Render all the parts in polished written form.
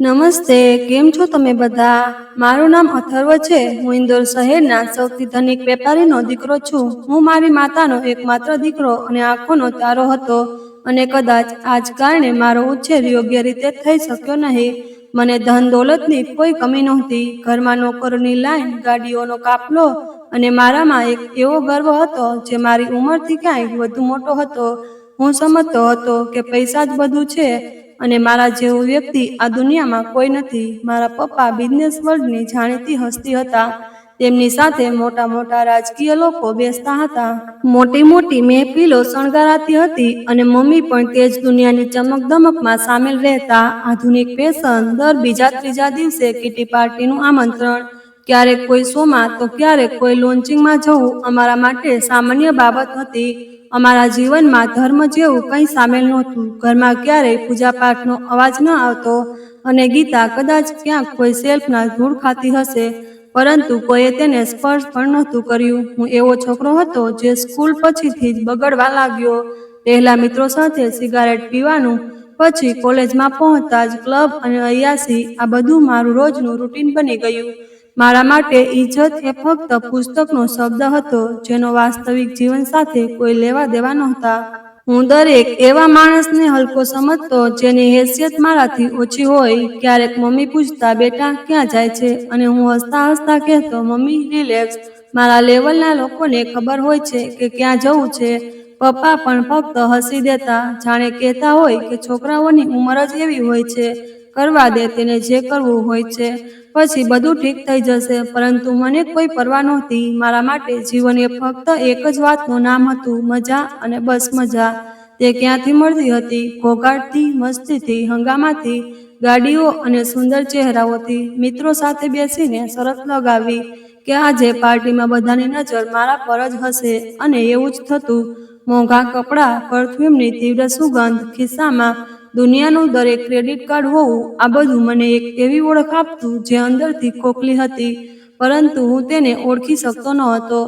નમસ્તે, કેમ છો તમે બધા? મારું નામ અથર્વ છે. હું ઇન્દોર શહેરના સૌથી ધનિક વેપારીનો દીકરો છું. હું મારી માતાનો એકમાત્ર દીકરો અને આંખોનો તારો હતો અને કદાચ આ જ કારણે મારો ઉછેર યોગ્ય રીતે થઈ શક્યો નહીં. મને ધન દોલતની કોઈ કમી નહોતી. ઘરમાં નોકરોની લાઈન, ગાડીઓનો કાફલો અને મારામાં એક એવો ગર્વ હતો જે મારી ઉંમરથી ક્યાંય વધુ મોટો હતો. હું સમજતો હતો કે પૈસા જ બધું છે અને મારા જેવું વ્યક્તિ આ દુનિયામાં કોઈ નથી. મારા પપ્પા બિઝનેસ વર્લ્ડની જાણીતી હસ્તી હતા. તેમની સાથે મોટા મોટા રાજકીય લોકો બેસતા હતા. મોટી મોટી મહેફિલો શણગારાતી હતી અને મમ્મી પણ તે જ દુનિયાની ચમકદમકમાં સામેલ રહેતા. આધુનિક ફેશન, દર બીજા ત્રીજા દિવસે કિટી પાર્ટીનું આમંત્રણ, ક્યારેક કોઈ શોમાં તો ક્યારેક કોઈ લોન્ચિંગમાં જવું અમારા માટે સામાન્ય બાબત હતી. અમારા જીવનમાં ધર્મ જેવું કંઈ સામેલ નહોતું. ઘરમાં ક્યારેય પૂજાપાઠનો અવાજ ન આવતો અને ગીતા કદાચ ક્યાંક કોઈ શેલ્ફના ધૂળ ખાતી હશે, પરંતુ કોઈએ તેને સ્પર્શ પણ નહોતું કર્યું. હું એવો છોકરો હતો જે સ્કૂલ પછીથી જ બગડવા લાગ્યો. પહેલા મિત્રો સાથે સિગારેટ પીવાનું, પછી કોલેજમાં પહોંચતા જ ક્લબ અને અય્યાસી. આ બધું મારું રોજનું રૂટીન બની ગયું. મારા માટે ઇજ્જત એ ફક્ત પુસ્તકનો શબ્દ હતો જેનો વાસ્તવિક જીવન સાથે કોઈ લેવા દેવા નહોતા. હું દરેક એવા માણસને હલકો સમજતો જેની હેસિયત મારાથી ઓછી હોય. ક્યારેક મમ્મી પૂછતા, બેટા ક્યાં જાય છે? અને હું હસતા હસતા કહેતો, મમ્મી રિલેક્સ, મારા લેવલના લોકોને ખબર હોય છે કે ક્યાં જવું છે. પપ્પા પણ ફક્ત હસી દેતા, જાણે કહેતા હોય કે છોકરાઓની ઉંમર જ એવી હોય છે, કરવા દે તેને જે કરવું હોય છે, પછી બધું ઠીક થઈ જશે. પરંતુ મને કોઈ પરવા નહોતી. મારા માટે જીવન એ ફક્ત એક જ વાતનું નામ હતું, મજા. અને બસ મજા. તે ક્યાંથી મળતી હતી? ઘોઘાટથી, મસ્તીથી, હંગામાથી, ગાડીઓ અને સુંદર ચહેરાઓથી. મિત્રો સાથે બેસીને શરત લગાવવી કે આજે પાર્ટીમાં બધાની નજર મારા પર જ હશે, અને એવું જ થતું. મોંઘા કપડાં, પરફ્યુમની તીવ્ર સુગંધ, ખિસ્સામાં દુનિયાનું દરેક ક્રેડિટ કાર્ડ હોવું, આ બધું મને એક એવી ઓળખ આપતું જે અંદરથી ખોખલી હતી, પરંતુ હું તેને ઓળખી શકતો ન હતો.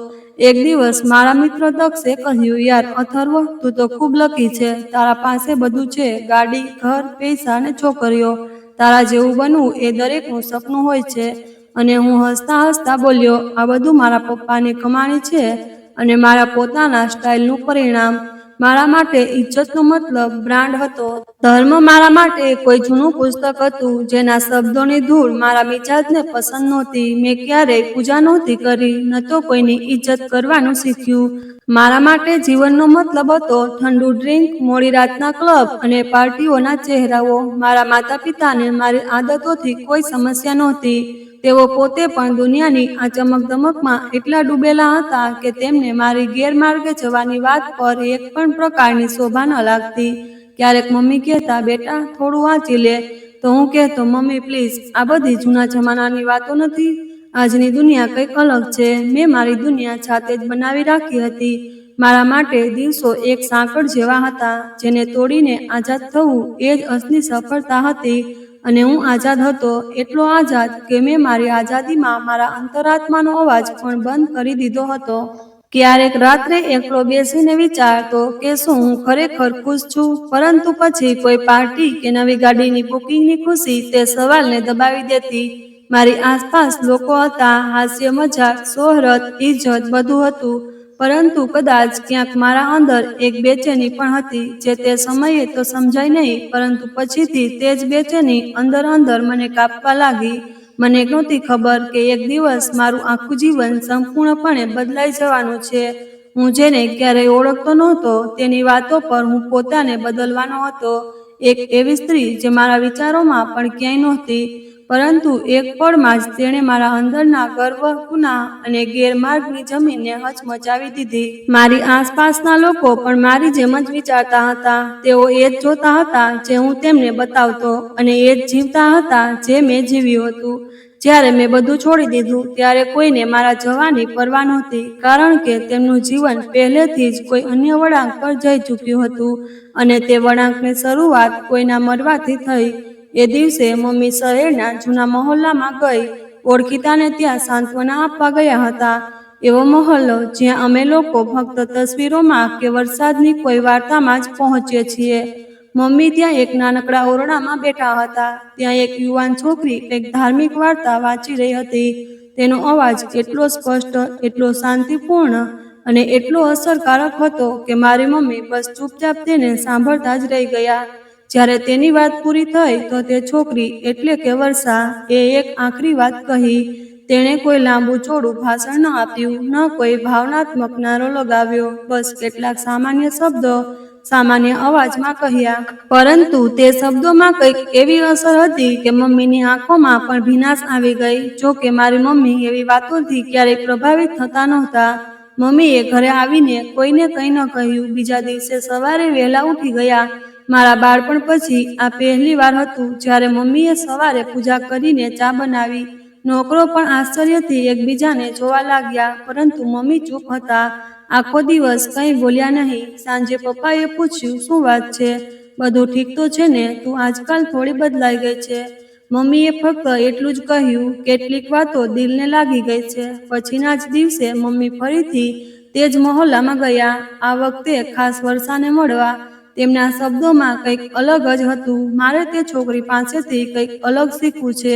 એક દિવસ મારા મિત્ર દક્ષે કહ્યું, યાર અથર્વ, તું તો ખૂબ લકી છે. તારા પાસે બધું છે, ગાડી, ઘર, પૈસા અને છોકરીઓ. તારા જેવું બનવું એ દરેકનું સપનું હોય છે. અને હું હસતા હસતા બોલ્યો, આ બધું મારા પપ્પાની કમાણી છે અને મારા પોતાના સ્ટાઇલનું પરિણામ. મારા માટે ઇજ્જતનો મતલબ બ્રાન્ડ હતો. ધર્મ મારા માટે કોઈ જૂનું પુસ્તક હતું જેના શબ્દોની ધૂળ મારા મિજાજને પસંદ નહોતી. મેં ક્યારેય પૂજા નહોતી કરી, ન તો કોઈની ઇજ્જત કરવાનું શીખ્યું. મારા માટે જીવનનો મતલબ હતો ઠંડુ ડ્રિંક, મોડી રાતના ક્લબ અને પાર્ટીઓના ચહેરાઓ. મારા માતા પિતાને મારી આદતોથી કોઈ સમસ્યા નહોતી. તેઓ પોતે પણ દુનિયાની આ ચમકદમકમાં એટલા ડૂબેલા હતા કે તેમને મારી ગેરમાર્ગે જવાની વાત પર એક પણ પ્રકારની શોભા ન લાગતી. ક્યારેક મમ્મી કહેતા, બેટા થોડું વાંચી લે, તો હું કહેતો, મમ્મી પ્લીઝ, આ બધી જૂના જમાનાની વાતો નથી. આજની દુનિયા કંઈક અલગ છે. મેં મારી દુનિયા જાતે જ બનાવી રાખી હતી. મારા માટે દિવસો એક સાંકળ જેવા હતા, જેને તોડીને આઝાદ થવું એ જ અસલી સફળતા હતી. અને હું આઝાદ હતો, એટલો આઝાદ કે મેં મારી આઝાદીમાં મારા અંતરાત્માનો અવાજ પણ બંધ કરી દીધો હતો. ક્યારેક રાત્રે એકલો બેસીને વિચારતો કે શું હું ખરેખર ખુશ છું, પરંતુ પછી કોઈ પાર્ટી કે નવી ગાડીની બુકિંગની ખુશી તે સવાલને દબાવી દેતી. મારી આસપાસ લોકો હતા, હાસ્ય, મજાક, શોહરત, ઇજ્જત, બધું હતું, પરંતુ કદાચ ક્યાંક મારા અંદર એક બેચેની પણ હતી, જે તે સમયે તો સમજાય નહીં, પરંતુ પછીથી તે જ બેચેની અંદર અંદર મને કાપવા લાગી. મને નહોતી ખબર કે એક દિવસ મારું આખું જીવન સંપૂર્ણપણે બદલાઈ જવાનું છે. હું જેને ક્યારેય ઓળખતો નહોતો તેની વાતો પર હું પોતાને બદલવાનો હતો. એક એવી સ્ત્રી જે મારા વિચારોમાં પણ ક્યાંય નહોતી, પરંતુ એક પળમાં જ તેણે મારા અંદરના ગર્વ, ગુનાહ અને ગેરમાર્ગની જમીનને હચમચાવી દીધી. મારી આસપાસના લોકો પણ મારી જેમ જ વિચારતા હતા. તેઓ એ જ જોતા હતા જે હું તેમને બતાવતો અને એ જ જીવતા હતા જે મેં જીવ્યું હતું. જ્યારે મેં બધું છોડી દીધું ત્યારે કોઈને મારા જવાની પરવા નહોતી, કારણ કે તેમનું જીવન પહેલેથી જ કોઈ અન્ય વળાંક પર જઈ ચૂક્યું હતું અને તે વળાંકની શરૂઆત કોઈના મરવાથી થઈ. એ દિવસે મમ્મી શહેરના જૂના મહોલ્લામાં ગઈ. ઓળખીતાને ત્યાં સાંત્વના આપવા ગયા હતા. એવો મહોલ્લો જ્યાં અમે લોકો ફક્ત તસવીરોમાં કે વરસાદની કોઈ વાર્તામાં જ પહોંચીએ છીએ. મમ્મી ત્યાં એક નાનકડા ઓરડામાં બેઠા હતા. ત્યાં એક યુવાન છોકરી એક ધાર્મિક વાર્તા વાંચી રહી હતી. તેનો અવાજ એટલો સ્પષ્ટ, એટલો શાંતિપૂર્ણ અને એટલો અસરકારક હતો કે મારી મમ્મી બસ ચૂપચાપ તેને સાંભળતા જ રહી ગયા. જ્યારે તેની વાત પૂરી થઈ તો તે છોકરી એટલે કે વર્ષા એ એક આખરી વાત કહી. તેણે કોઈ લાંબુ ચોડું ભાષણ ન આપ્યું, ન કોઈ ભાવનાત્મક નારો લગાવ્યો, બસ કેટલાક સામાન્ય શબ્દો સામાન્ય અવાજમાં કહ્યા. પરંતુ તે શબ્દોમાં કંઈક એવી અસર હતી કે મમ્મીની આંખોમાં પણ ભીનાશ આવી ગઈ. જો કે મારી મમ્મી એવી વાતોથી ક્યારેય પ્રભાવિત થતા નહોતા. મમ્મીએ ઘરે આવીને કોઈને કંઈ ન કહ્યું. બીજા દિવસે સવારે વહેલા ઉઠી ગયા. મારા બાળપણ પછી આ પહેલી વાર હતું જ્યારે મમ્મીએ સવારે પૂજા કરીને ચા બનાવી. નોકરો પણ આશ્ચર્યથી એકબીજાને જોવા લાગ્યા, પરંતુ મમ્મી ચૂપ હતા. આખો દિવસ કંઈ બોલ્યા નહીં. સાંજે પપ્પાએ પૂછ્યું, શું વાત છે? બધું ઠીક તો છે ને? તું આજકાલ થોડી બદલાઈ ગઈ છે. મમ્મીએ ફક્ત એટલું જ કહ્યું, કેટલીક વાતો દિલને લાગી ગઈ છે. પછીના જ દિવસે મમ્મી ફરીથી તે જ મહોલ્લામાં ગયા. આ વખતે ખાસ વર્ષાને મળવા. તેમના શબ્દોમાં કંઈક અલગ જ હતું. મારે તે છોકરી પાસેથી કંઈક અલગ શીખવું છે.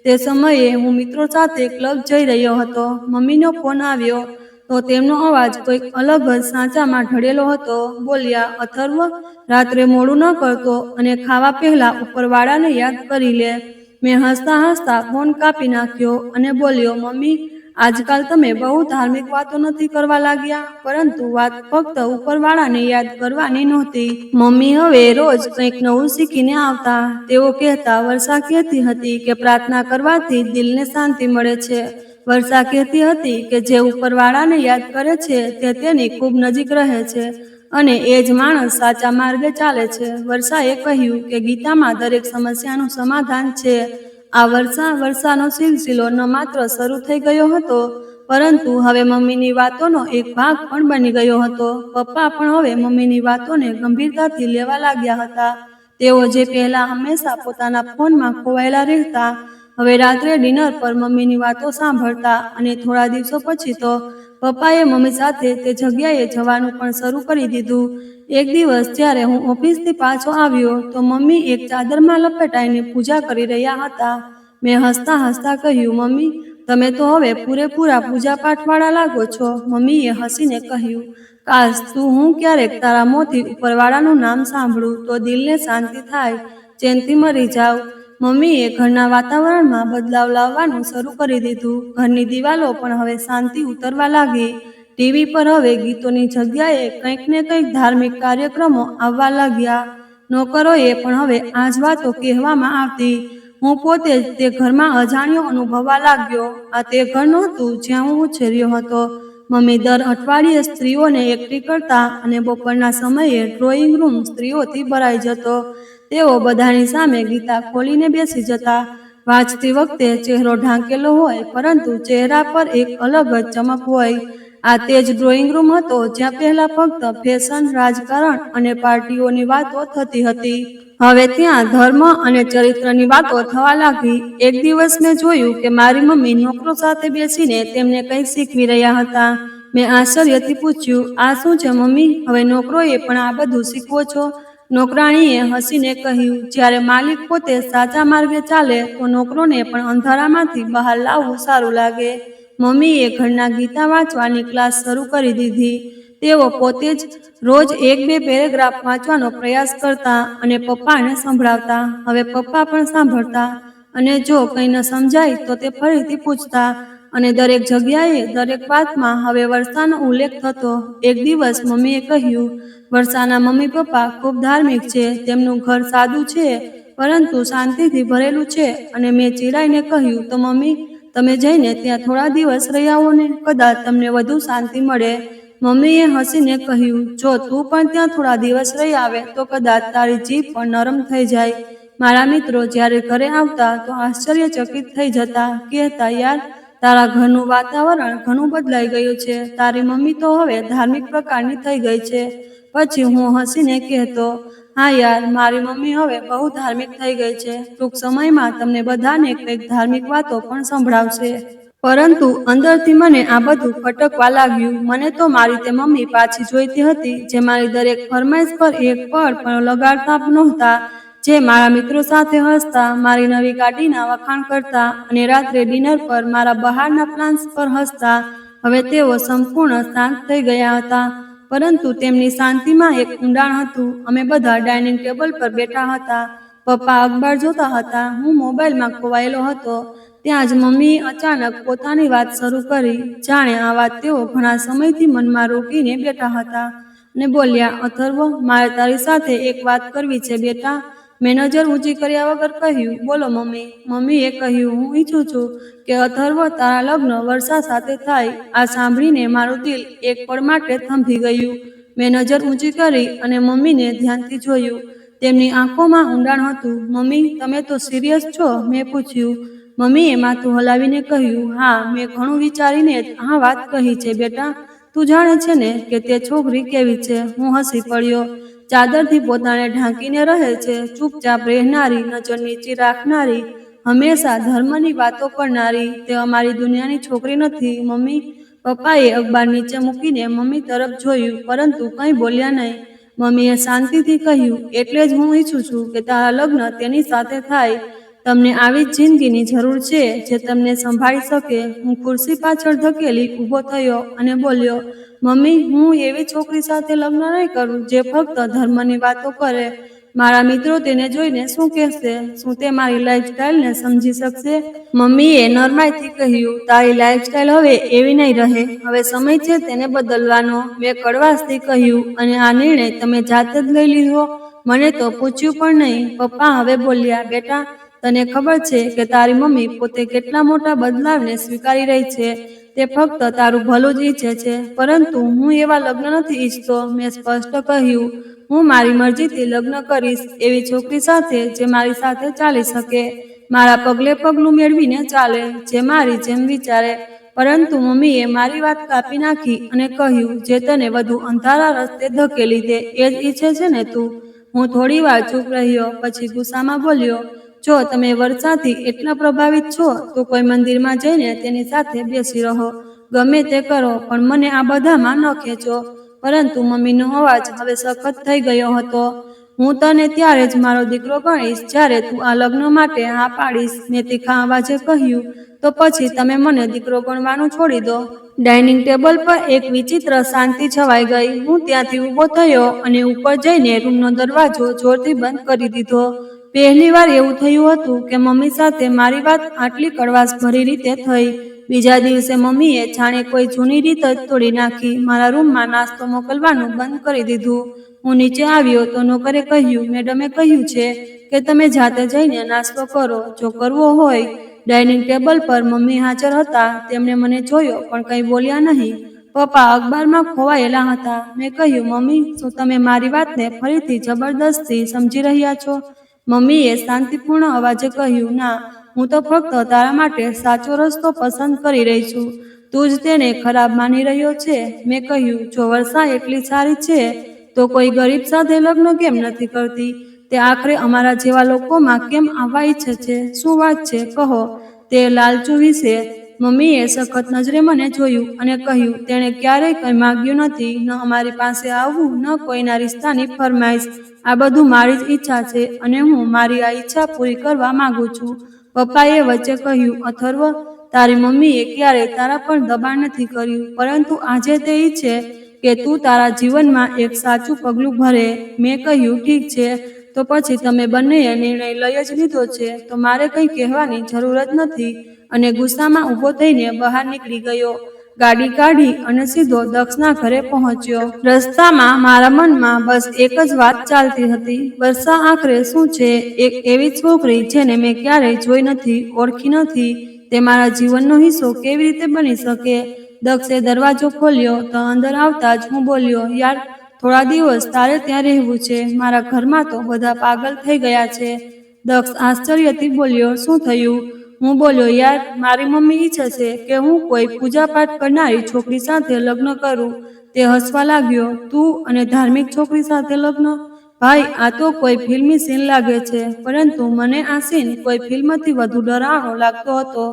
તે સમયે હું મિત્રો સાથે ક્લબ જઈ રહ્યો હતો. મમ્મીનો ફોન આવ્યો તો તેમનો અવાજ કોઈક અલગ જ સાચામાં ઢળેલો હતો. બોલ્યા, અથર્વ, રાત્રે મોડું ન કરતો અને ખાવા પહેલા ઉપરવાળાને યાદ કરી લે. મેં હસતા હસતા ફોન કાપી નાખ્યો અને બોલ્યો, મમ્મી, આજકાલ તમે બહુ ધાર્મિક વાતો નથી કરવા લાગ્યા. પરંતુ વાત ફક્ત ઉપરવાળાને યાદ કરવાની નહોતી. મમ્મી હવે રોજ કંઈક નવું શીખીને આવતા. તેઓ કહેતા, વર્ષા કહેતી હતી કે પ્રાર્થના કરવાથી દિલને શાંતિ મળે છે. વર્ષા કહેતી હતી કે જે ઉપરવાળાને યાદ કરે છે તે તેની ખૂબ નજીક રહે છે અને એ જ માણસ સાચા માર્ગે ચાલે છે. વર્ષાએ કહ્યું કે ગીતામાં દરેક સમસ્યાનું સમાધાન છે. આ વર્ષાનો સિલસિલો ન માત્ર શરૂ થઈ ગયો હતો, પરંતુ હવે મમ્મીની વાતોનો એક ભાગ પણ બની ગયો હતો. પપ્પા પણ હવે મમ્મીની વાતોને ગંભીરતાથી લેવા લાગ્યા હતા. તેઓ જે પહેલા હંમેશા પોતાના ફોનમાં ખોવાયેલા રહેતા, હવે રાત્રે ડિનર પર મમ્મીની વાતો સાંભળતા. અને થોડા દિવસો પછી તો પપ્પાએ મમ્મી સાથે તે જગ્યાએ જવાનું પણ શરૂ કરી દીધું. એક દિવસ જ્યારે હું ઓફિસથી પાછો આવ્યો તો મમ્મી એક ચાદરમાં લપેટાઈને પૂજા કરી રહ્યા હતા. મેં હસતા હસતા કહ્યું, મમ્મી, તમે તો હવે પૂરેપૂરા પૂજાપાઠવાળા લાગો છો. મમ્મીએ હસીને કહ્યું, કાશ હું ક્યારેક તારા મોંથી ઉપરવાળાનું નામ સાંભળું તો દિલને શાંતિ થાય, ચેનથી મરી જાઉં. મમ્મીએ ઘરના વાતાવરણમાં બદલાવ લાવવાનું શરૂ કરી દીધું. ઘરની દિવાલો પણ હવે શાંતિ ઉતરવા લાગી. ટીવી પર હવે ગીતોની જગ્યાએ કંઈક ને કંઈક ધાર્મિક કાર્યક્રમો આવવા લાગ્યા. નોકરોએ પણ હવે આ જ વાતો કહેવામાં આવતી. હું પોતે જ તે ઘરમાં અજાણ્યો અનુભવવા લાગ્યો. આ તે ઘર નહોતું જ્યાં હું ઉછર્યો હતો. મમ્મી દર અઠવાડિયે સ્ત્રીઓને એકઠી કરતા અને બપોરના સમયે ડ્રોઈંગ રૂમ સ્ત્રીઓથી ભરાઈ જતો. તેઓ બધાની સામે ગીતા ખોલીને બેસી જતા. વાંચતી વખતે ચહેરો ઢાંકેલો હોય, પરંતુ ચહેરા પર એક અલગ જ ચમક હોય. આ તે જ ડ્રોઈંગ રૂમ હતો જ્યાં પહેલા ફક્ત ફેશન, રાજકારણ અને પાર્ટીઓની વાતો થતી હતી. હવે ત્યાં ધર્મ અને ચરિત્રની વાતો થવા લાગી. એક દિવસ મેં જોયું કે મારી મમ્મી નોકરો સાથે બેસીને તેમને કંઈ શીખવી રહ્યા હતા. મેં આશ્ચર્યથી પૂછ્યું, આ શું છે મમ્મી? હવે નોકરોએ પણ આ બધું શીખવો છો? નોકરાણીએ હસીને કહ્યું, જ્યારે માલિક પોતે સાચા માર્ગે ચાલે તો નોકરોને પણ અંધારામાંથી બહાર લાવવું સારું લાગે. મમ્મીએ ઘરના ગીતા વાંચવાની ક્લાસ શરૂ કરી દીધી. તેઓ પોતે જ રોજ 1-2 પેરેગ્રાફ વાંચવાનો પ્રયાસ કરતા અને પપ્પાને સંભળાવતા. હવે પપ્પા પણ સાંભળતા અને જો કંઈ ન સમજાય તો તે ફરીથી પૂછતા. અને દરેક જગ્યાએ, દરેક વાતમાં હવે વર્ષાનો ઉલ્લેખ થતો. એક દિવસ મમ્મીએ કહ્યું, વર્ષાના મમ્મી પપ્પા ખૂબ ધાર્મિક છે. તેમનું ઘર સાદું છે, પરંતુ શાંતિથી ભરેલું છે. અને મેં ચિડાઈને કહ્યું, તો મમ્મી, તમે જઈને ત્યાં થોડા દિવસ રહી આવો ને, કદાચ તમને વધુ શાંતિ મળે. મમ્મીએ હસીને કહ્યું, જો તું પણ ત્યાં થોડા દિવસ રહી આવે તો કદાચ તારી જીભ પણ નરમ થઈ જાય. મારા મિત્રો જ્યારે ઘરે આવતા તો આશ્ચર્યચકિત થઈ જતા. કહેતા, યાર, તારા ઘરનું વાતાવરણ ઘણું બદલાઈ ગયું છે. તારી મમ્મી તો હવે ધાર્મિક પ્રકારની થઈ ગઈ છે. પછી હું હસીને કહેતો, હા યાર, મારી મમ્મી હવે બહુ ધાર્મિક થઈ ગઈ છે. ટૂંક સમયમાં તમને બધાને કંઈક ધાર્મિક વાતો પણ સંભળાવશે. પરંતુ અંદરથી મને આ બધું ખટકવા લાગ્યું. મને તો મારી તે મમ્મી પાછી જોઈતી હતી, જે મારી દરેક ફરમાઈશ પર એક પળ પણ લગાડતા નહોતા, જે મારા મિત્રો સાથે હસતા, મારી નવી ગાડીના વખાણ કરતા અને રાત્રે ડિનર પર મારા બહારના પ્લાન્સ પર હસતા. હવે તેઓ સંપૂર્ણ શાંત થઈ ગયા હતા, પરંતુ તેમની શાંતિમાં એક ઊંડાણ હતું. અમે બધા ડાઇનિંગ ટેબલ પર બેઠા હતા. પપ્પા અખબાર જોતા હતા, હું મોબાઈલમાં ખોવાયેલો હતો. ત્યાં જ મમ્મીએ અચાનક પોતાની વાત શરૂ કરી, જાણે આ વાત તેઓ ઘણા સમયથી મનમાં રોકીને બેઠા હતા, અને બોલ્યા, અથર્વ, મારે તારી સાથે એક વાત કરવી છે બેટા. મેં નજર ઊંચી કર્યા વગર કહ્યું, બોલો મમ્મી. મમ્મીએ કહ્યું, હું ઈચ્છું છું કે અથર્વ, તારા લગ્ન વર્ષા સાથે થાય. આ સાંભળીને મારું દિલ એક પળ માટે થંભી ગયું. મેં નજર ઊંચી કરી અને મમ્મીને ધ્યાનથી જોયું. તેમની આંખોમાં ઊંડાણ હતું. મમ્મી, તમે તો સિરિયસ છો? મેં પૂછ્યું. મમ્મીએ માથું હલાવીને કહ્યું, હા, મેં ઘણું વિચારીને જ આ વાત કહી છે બેટા. તું જાણે છે ને કે તે છોકરી કેવી છે? હું હસી પડ્યો. ચાદરથી પોતાને ઢાંકીને રહે છે, ચૂપચાપ રહેનારી, નજર નીચી રાખનારી, હંમેશા ધર્મની વાતો કરનારી. તે અમારી દુનિયાની છોકરી નથી મમ્મી. પપ્પાએ અખબાર નીચે મૂકીને મમ્મી તરફ જોયું, પરંતુ કંઈ બોલ્યા નહીં. મમ્મીએ શાંતિથી કહ્યું, એટલે જ હું ઈચ્છું છું કે તારા લગ્ન તેની સાથે થાય. તમને આવી જ જિંદગીની જરૂર છે, જે તમને સંભાળી શકે. હું ખુરશી પાછળ ધકેલી ઊભો થયો અને બોલ્યો, મમ્મી, હું એવી છોકરી સાથે લગ્ન નહીં કરું જે ફક્ત ધર્મની વાતો કરે. મારા મિત્રો તેને જોઈને શું કહેશે? શું તે મારી લાઈફસ્ટાઈલને સમજી શકશે? મમ્મીએ નરમાઈથી કહ્યું, તારી લાઈફસ્ટાઈલ હવે એવી નહીં રહે. હવે સમય છે તેને બદલવાનો. મેં કડવાશથી કહ્યું, અને આ નિર્ણય તમે જાતે જ લઈ લીધો? મને તો પૂછ્યું પણ નહીં. પપ્પા હવે બોલ્યા, બેટા, તને ખબર છે કે તારી મમ્મી પોતે કેટલા મોટા બદલાવને સ્વીકારી રહી છે? તે ફક્ત તારું ભલું જ ઈચ્છે છે. પરંતુ હું એવા લગ્ન નથી ઈચ્છતો. મેં સ્પષ્ટ કહ્યું, હું મારી મરજીથી લગ્ન કરીશ, એવી છોકરી સાથે જે મારી સાથે ચાલી શકે, મારા પગલે પગલું મેળવીને ચાલે, જે મારી જેમ વિચારે. પરંતુ મમ્મીએ મારી વાત કાપી નાખી અને કહ્યું, જે તને વધુ અંધારા રસ્તે ધકેલી દે એ જ ઈચ્છે છે ને તું? હું થોડી વાર ચૂપ રહ્યો, પછી ગુસ્સામાં બોલ્યો, જો તમે વર્ષાથી એટલા પ્રભાવિત છો તો કોઈ મંદિરમાં જઈને તેની સાથે બેસી રહો. ગમે તે કરો, પણ મને આ બધામાં ન ખેંચો. પરંતુ મમ્મીનો અવાજ હવે સખત થઈ ગયો હતો. હું તને ત્યારે જ મારો દીકરો ગણીશ જ્યારે તું આ લગ્ન માટે હા પાડીશ. મેં તીખા અવાજે કહ્યું, તો પછી તમે મને દીકરો ગણવાનું છોડી દો. ડાઇનિંગ ટેબલ પર એક વિચિત્ર શાંતિ છવાઈ ગઈ. હું ત્યાંથી ઊભો થયો અને ઉપર જઈને રૂમનો દરવાજો જોરથી બંધ કરી દીધો. પહેલીવાર એવું થયું હતું કે મમ્મી સાથે મારી વાત આટલી કડવાશભરી રીતે થઈ. બીજા દિવસે મમ્મીએ જાણે કોઈ જૂની રીત જ તોડી નાખી. મારા રૂમમાં નાસ્તો મોકલવાનું બંધ કરી દીધું. હું નીચે આવ્યો તો નોકરે કહ્યું, મેડમે કહ્યું છે કે તમે જાતે જઈને નાસ્તો કરો, જો કરવો હોય. ડાઇનિંગ ટેબલ પર મમ્મી હાજર હતા. તેમણે મને જોયો પણ કંઈ બોલ્યા નહીં. પપ્પા અખબારમાં ખોવાયેલા હતા. મેં કહ્યું, મમ્મી, શું તમે મારી વાતને ફરીથી જબરદસ્તી સમજી રહ્યા છો? મમ્મીએ શાંતિપૂર્ણ અવાજે કહ્યું, ના, હું તો ફક્ત તારા માટે સાચો રસ્તો પસંદ કરી રહી છું. તું જ તેને ખરાબ માની રહ્યો છે. મેં કહ્યું, જો વર્ષા એટલી સારી છે તો કોઈ ગરીબ સાથે લગ્ન કેમ નથી કરતી? તે આખરે અમારા જેવા લોકોમાં કેમ આવવા ઈચ્છે છે? શું વાત છે, કહો. તે લાલચુ વિશે. મમ્મીએ સખત નજરે મને જોયું અને કહ્યું, તેણે ક્યારેય કંઈ માંગ્યું નથી, ન અમારી પાસે આવવું, ન કોઈના રિશ્તાની ફરમાઈશ. આ બધું મારી જ ઈચ્છા છે અને હું મારી આ ઈચ્છા પૂરી કરવા માંગુ છું. પપ્પાએ વચ્ચે કહ્યું, અથર્વ, તારી મમ્મીએ ક્યારેય તારા પર દબાણ નથી કર્યું, પરંતુ આજે તે ઈચ્છે કે તું તારા જીવનમાં એક સાચું પગલું ભરે. મેં કહ્યું, ઠીક છે, તો પછી તમે બંનેએ નિર્ણય લઈ જ લીધો છે, તો મારે કંઈ કહેવાની જરૂર જ નથી. અને ગુસ્સામાં ઊભો થઈને બહાર નીકળી ગયો. ગાડી કાઢી અને સીધો દક્ષના ઘરે પહોંચ્યો. રસ્તામાં મારા મનમાં બસ એક જ વાત ચાલતી હતી, વર્ષા આખરે શું છે? એક એવી છોકરી જેને મેં ક્યારેય જોઈ નથી, ઓળખી નથી, તે મારા જીવનનો હિસ્સો કેવી રીતે બની શકે? દક્ષે દરવાજો ખોલ્યો તો અંદર આવતા જ હું બોલ્યો, યાર, થોડા દિવસ તારે ત્યાં રહેવું છે. મારા ઘરમાં તો બધા પાગલ થઈ ગયા છે. દક્ષ આશ્ચર્યથી બોલ્યો, શું થયું? હું બોલ્યો, યાર, મારી મમ્મી ઈચ્છે છે કે હું કોઈ પૂજાપાઠ કરનારી છોકરી સાથે લગ્ન કરું. તે હસવા લાગ્યો, તું અને ધાર્મિક છોકરી સાથે લગ્ન? ભાઈ, આ તો કોઈ ફિલ્મી સીન લાગે છે. પરંતુ મને આ સીન કોઈ ફિલ્મથી વધુ ડરાવનો લાગતો હતો.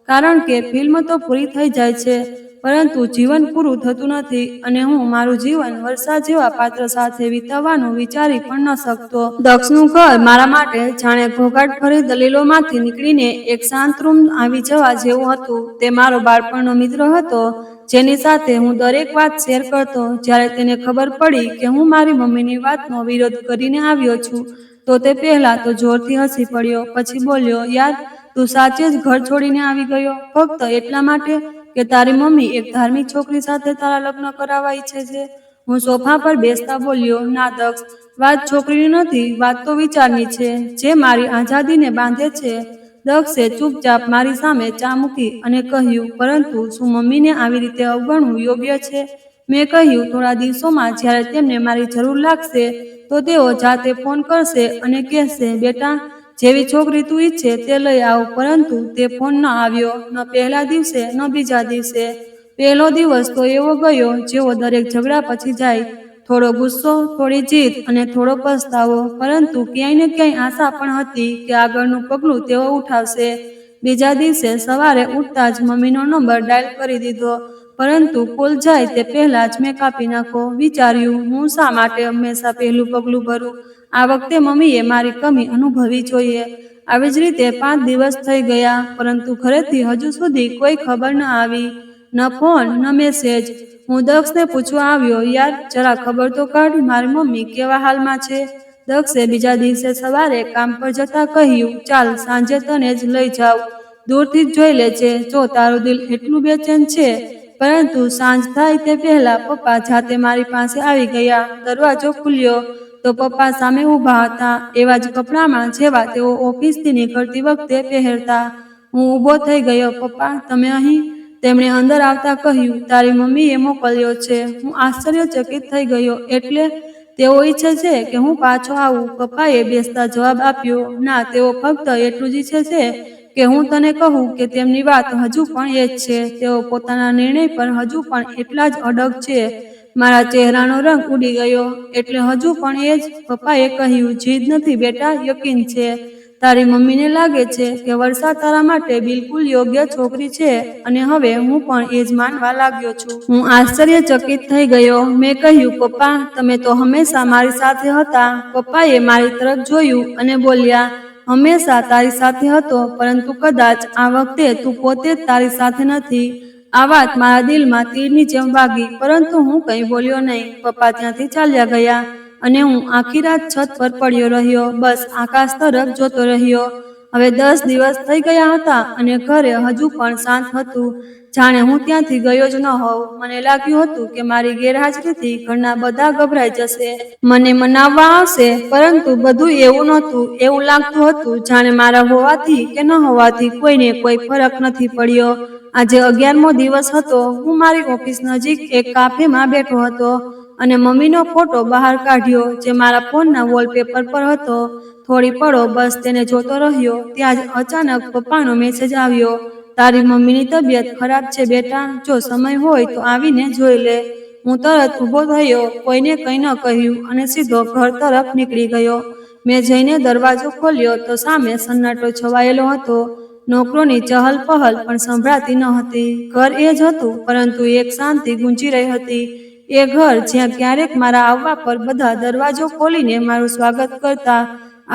કારણ કે ફિલ્મ તો પૂરી થઈ જાય છે, પરંતુ જીવન પૂરું થતું નથી અને હું મારું જીવન વર્ષા જેવા પાત્ર સાથે વિતાવવાનું વિચારી પણ ન શકતો. દક્ષનું ઘર મારા માટે જાણે ઘોઘાટ ભરી દલીલોમાંથી નીકળીને એક શાંત રૂમ આવી જવા જેવું હતું. તે મારો બાળપણનો મિત્ર હતો, જેની સાથે હું દરેક વાત શેર કરતો. જ્યારે તેને ખબર પડી કે હું મારી મમ્મીની વાતનો વિરોધ કરીને આવ્યો છું, તો તે પહેલા તો જોરથી હસી પડ્યો. પછી બોલ્યો, યાર, તું સાચે જ ઘર છોડીને આવી ગયો ફક્ત એટલા માટે કે તારી મમ્મી એક ધાર્મિક છોકરી સાથે તારા લગ્ન કરાવવા ઈચ્છે છે? હું સોફા પર બેસતા બોલ્યો, ના દક્ષ, વાત છોકરીની નથી, વાત તો વિચારની છે, જે મારી આઝાદીને બાંધે છે. દક્ષે ચૂપચાપ મારી સામે ચા મૂકી અને કહ્યું, પરંતુ શું મમ્મીને આવી રીતે અવગણવું યોગ્ય છે? મેં કહ્યું, થોડા દિવસોમાં જ્યારે તેમને મારી જરૂર લાગશે તો તેઓ જાતે ફોન કરશે અને કહેશે, બેટા, જેવી છોકરી તું ઈચ્છે તે લઈ આવ. પરંતુ તે ફોન ન આવ્યો, ન પહેલા દિવસે ન બીજા દિવસે. પહેલો દિવસ તો એવો ગયો જેવો દરેક ઝઘડા પછી જાય, થોડો ગુસ્સો, થોડી જીદ અને થોડો પસ્તાવો, પરંતુ ક્યાંય ને ક્યાંય આશા પણ હતી કે આગળનું પગલું તેઓ ઉઠાવશે. બીજા દિવસે સવારે ઉઠતા જ મમ્મીનો નંબર ડાયલ કરી દીધો, પરંતુ કોલ જાય તે પહેલા જ મેં કાપી નાખો. વિચાર્યું, હું શા માટે હંમેશા પહેલું પગલું ભરું? આ વખતે મમ્મીએ મારી કમી અનુભવવી જોઈએ. આવી જ રીતે 5 દિવસ થઈ ગયા, પરંતુ ઘરેથી હજુ સુધી કોઈ ખબર ન આવી, ન ફોન ન મેસેજ. હું દક્ષને પૂછવા આવ્યો, યાર, જરા ખબર તો કાઢ, મારી મમ્મી કેવા હાલમાં છે? દક્ષે બીજા દિવસે સવારે કામ પર જતા કહ્યું, ચાલ, સાંજે તને જ લઈ જાઉં, દૂરથી જ જોઈ લેજે, જો તારું દિલ એટલું બેચેન છે. પરંતુ સાંજ થાય તે પહેલા પપ્પા જાતે મારી પાસે આવી ગયા. દરવાજો ખુલ્યો તો પપ્પા સામે ઊભા હતા, એવા જ કપડામાં જેવા તેઓ ઓફિસથી નીકળતી વખતે પહેરતા. હું ઊભો થઈ ગયો. પપ્પા, તમે અહીં? તેમણે અંદર આવતા કહ્યું, તારી મમ્મીએ મોકલ્યો છે. હું આશ્ચર્યચકિત થઈ ગયો, એટલે તેઓ ઈચ્છે છે કે હું પાછો આવું? પપ્પાએ બેસતા જવાબ આપ્યો, ના, તેઓ ફક્ત એટલું જ ઈચ્છે છે કે હું તને કહું કે તેમની વાત હજુ પણ એ જ છે. તેઓ પોતાના નિર્ણય પર હજુ પણ એટલા જ અડગ છે. મારા ચહેરાનો રંગ ઉડી ગયો, એટલે હજુ પણ એ જ? પપ્પાએ કહ્યું, જીદ નથી બેટા, યકીન છે. તારી મમ્મીને લાગે છે કે વર્ષા તારા માટે બિલકુલ યોગ્ય છોકરી છે, અને હવે હું પણ એ જ માનવા લાગ્યો છું. હું આશ્ચર્યચકિત થઈ ગયો. મેં કહ્યું, પપ્પા, તમે તો હંમેશા મારી સાથે હતા. પપ્પાએ મારી તરફ જોયું અને બોલ્યા, હંમેશા તારી સાથે હતો, પરંતુ કદાચ આ વખતે તું પોતે જ તારી સાથે નથી. આ વાત મારા દિલમાં તીરની જેમ વાગી, પરંતુ હું કંઈ બોલ્યો નહીં. પપ્પા ત્યાંથી ચાલ્યા ગયા અને હું આખી રાત છત પર પડ્યો રહ્યો, બસ આકાશ તરફ જોતો રહ્યો. હવે 10 દિવસ થઈ ગયા હતા અને ઘરે હજુ પણ શાંત હતું, જાણે હું ત્યાંથી ગયો જ ન હોઉં. મને લાગ્યું હતું કે મારી ગેરહાજરીથી ઘરના બધા ગભરાઈ જશે, મને મનાવવા આવશે, પરંતુ બધું એવું નહોતું. એવું લાગતું હતું જાણે મારા હોવાથી કે ન હોવાથી કોઈને કોઈ ફરક નથી પડ્યો. આજે 11મો દિવસ હતો. હું મારી ઓફિસ નજીક એક કાફેમાં બેઠો હતો અને મમ્મીનો ફોટો બહાર કાઢ્યો, જે મારા ફોનના વોલપેપર પર હતો. થોડી પળો બસ તેને જોતો રહ્યો. ત્યાં જ અચાનક પપ્પાનો મેસેજ આવ્યો, તારી મમ્મીની તબિયત ખરાબ છે બેટા, જો સમય હોય તો આવીને જોઈ લે. હું તરત ઊભો થયો, કોઈને કંઈ ન કહ્યું અને સીધો ઘર તરફ નીકળી ગયો. મેં જઈને દરવાજો ખોલ્યો તો સામે સન્નાટો છવાયેલો હતો. નોકરોની ચહલ પહલ પણ સંભળાતી ન હતી. ઘર એ જ હતું, પરંતુ એક શાંતિ ગુંજી રહી હતી. એ ઘર જ્યાં ક્યારેક મારા આવવા પર બધા દરવાજો ખોલીને મારું સ્વાગત કરતા,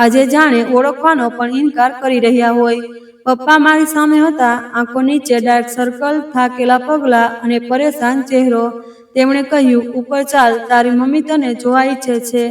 આજે જાણે ઓળખવાનો પણ ઇનકાર કરી રહ્યા હોય. પપ્પા મારી સામે હતા, આંખો નીચે ડાર્ક સર્કલ, થાકેલા પગલાં અને પરેશાન ચહેરો. તેમણે કહ્યું, ઉપર ચાલ, તારી મમ્મી તને જોવા ઈચ્છે છે.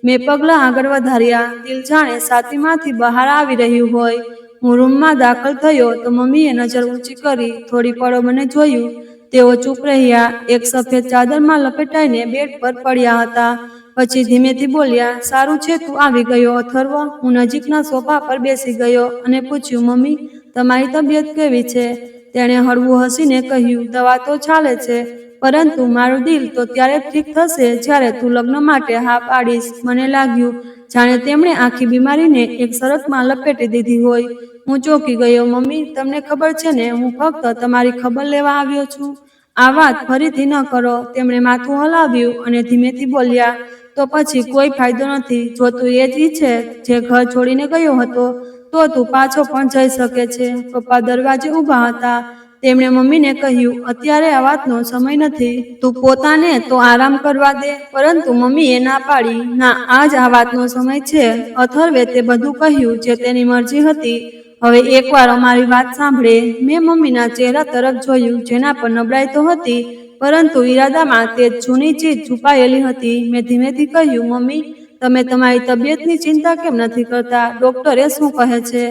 મેં પગલાં આગળ વધાર્યા, દિલ જાણે છાતીમાંથી બહાર આવી રહ્યું હોય. હું રૂમમાં દાખલ થયો તો મમ્મીએ નજર ઊંચી કરી. થોડી પળો મને જોયું. તેઓ ચૂપ રહ્યા, એક સફેદ ચાદરમાં લપેટાઈને બેડ પર પડ્યા હતા. પછી ધીમેથી બોલ્યા, સારું છે તું આવી ગયો અથર્વ. હું નજીકના સોફા પર બેસી ગયો અને પૂછ્યું, મમ્મી, તમારી તબિયત કેવી છે? તેણે હળવું હસીને કહ્યું, દવા તો ચાલે છે, પરંતુ મારું દિલ તો ત્યારે જ ઠીક થશે જ્યારે તું લગ્ન માટે હા પાડીશ. મને લાગ્યું જાણે તેમણે આખી બીમારીને એક શરતમાં લપેટી દીધી હોય. હું ચોંકી ગયો. મમ્મી, તમને ખબર છે ને, હું ફક્ત તમારી ખબર લેવા આવ્યો છું. આ વાત ફરીથી ન કરો. તેમણે માથું હલાવ્યું અને ધીમેથી બોલ્યા, તો પછી કોઈ ફાયદો નથી. જો તું એ જ ઈચ્છે જે ઘર છોડીને ગયો હતો, તો તું પાછો પણ જઈ શકે છે. પપ્પા દરવાજે ઊભા હતા. તેમણે મમ્મીને કહ્યું, અત્યારે આ વાતનો સમય નથી. તું પોતાને તો આરામ કરવા દે. પરંતુ મમ્મીએ ના પાડી. ના, આજ આ વાતનો સમય છે. અથર્વે તે બધું કહ્યું જે તેની મરજી હતી. હવે એકવાર અમારી વાત સાંભળે. મેં મમ્મીના ચહેરા તરફ જોયું, જેના પર નબળાઈ તો હતી, પરંતુ ઈરાદામાં તે જૂની ચીજ છુપાયેલી હતી. મેં ધીમેથી કહ્યું, મમ્મી, તમે તમારી તબિયતની ચિંતા કેમ નથી કરતા? ડોક્ટરે શું કહે છે?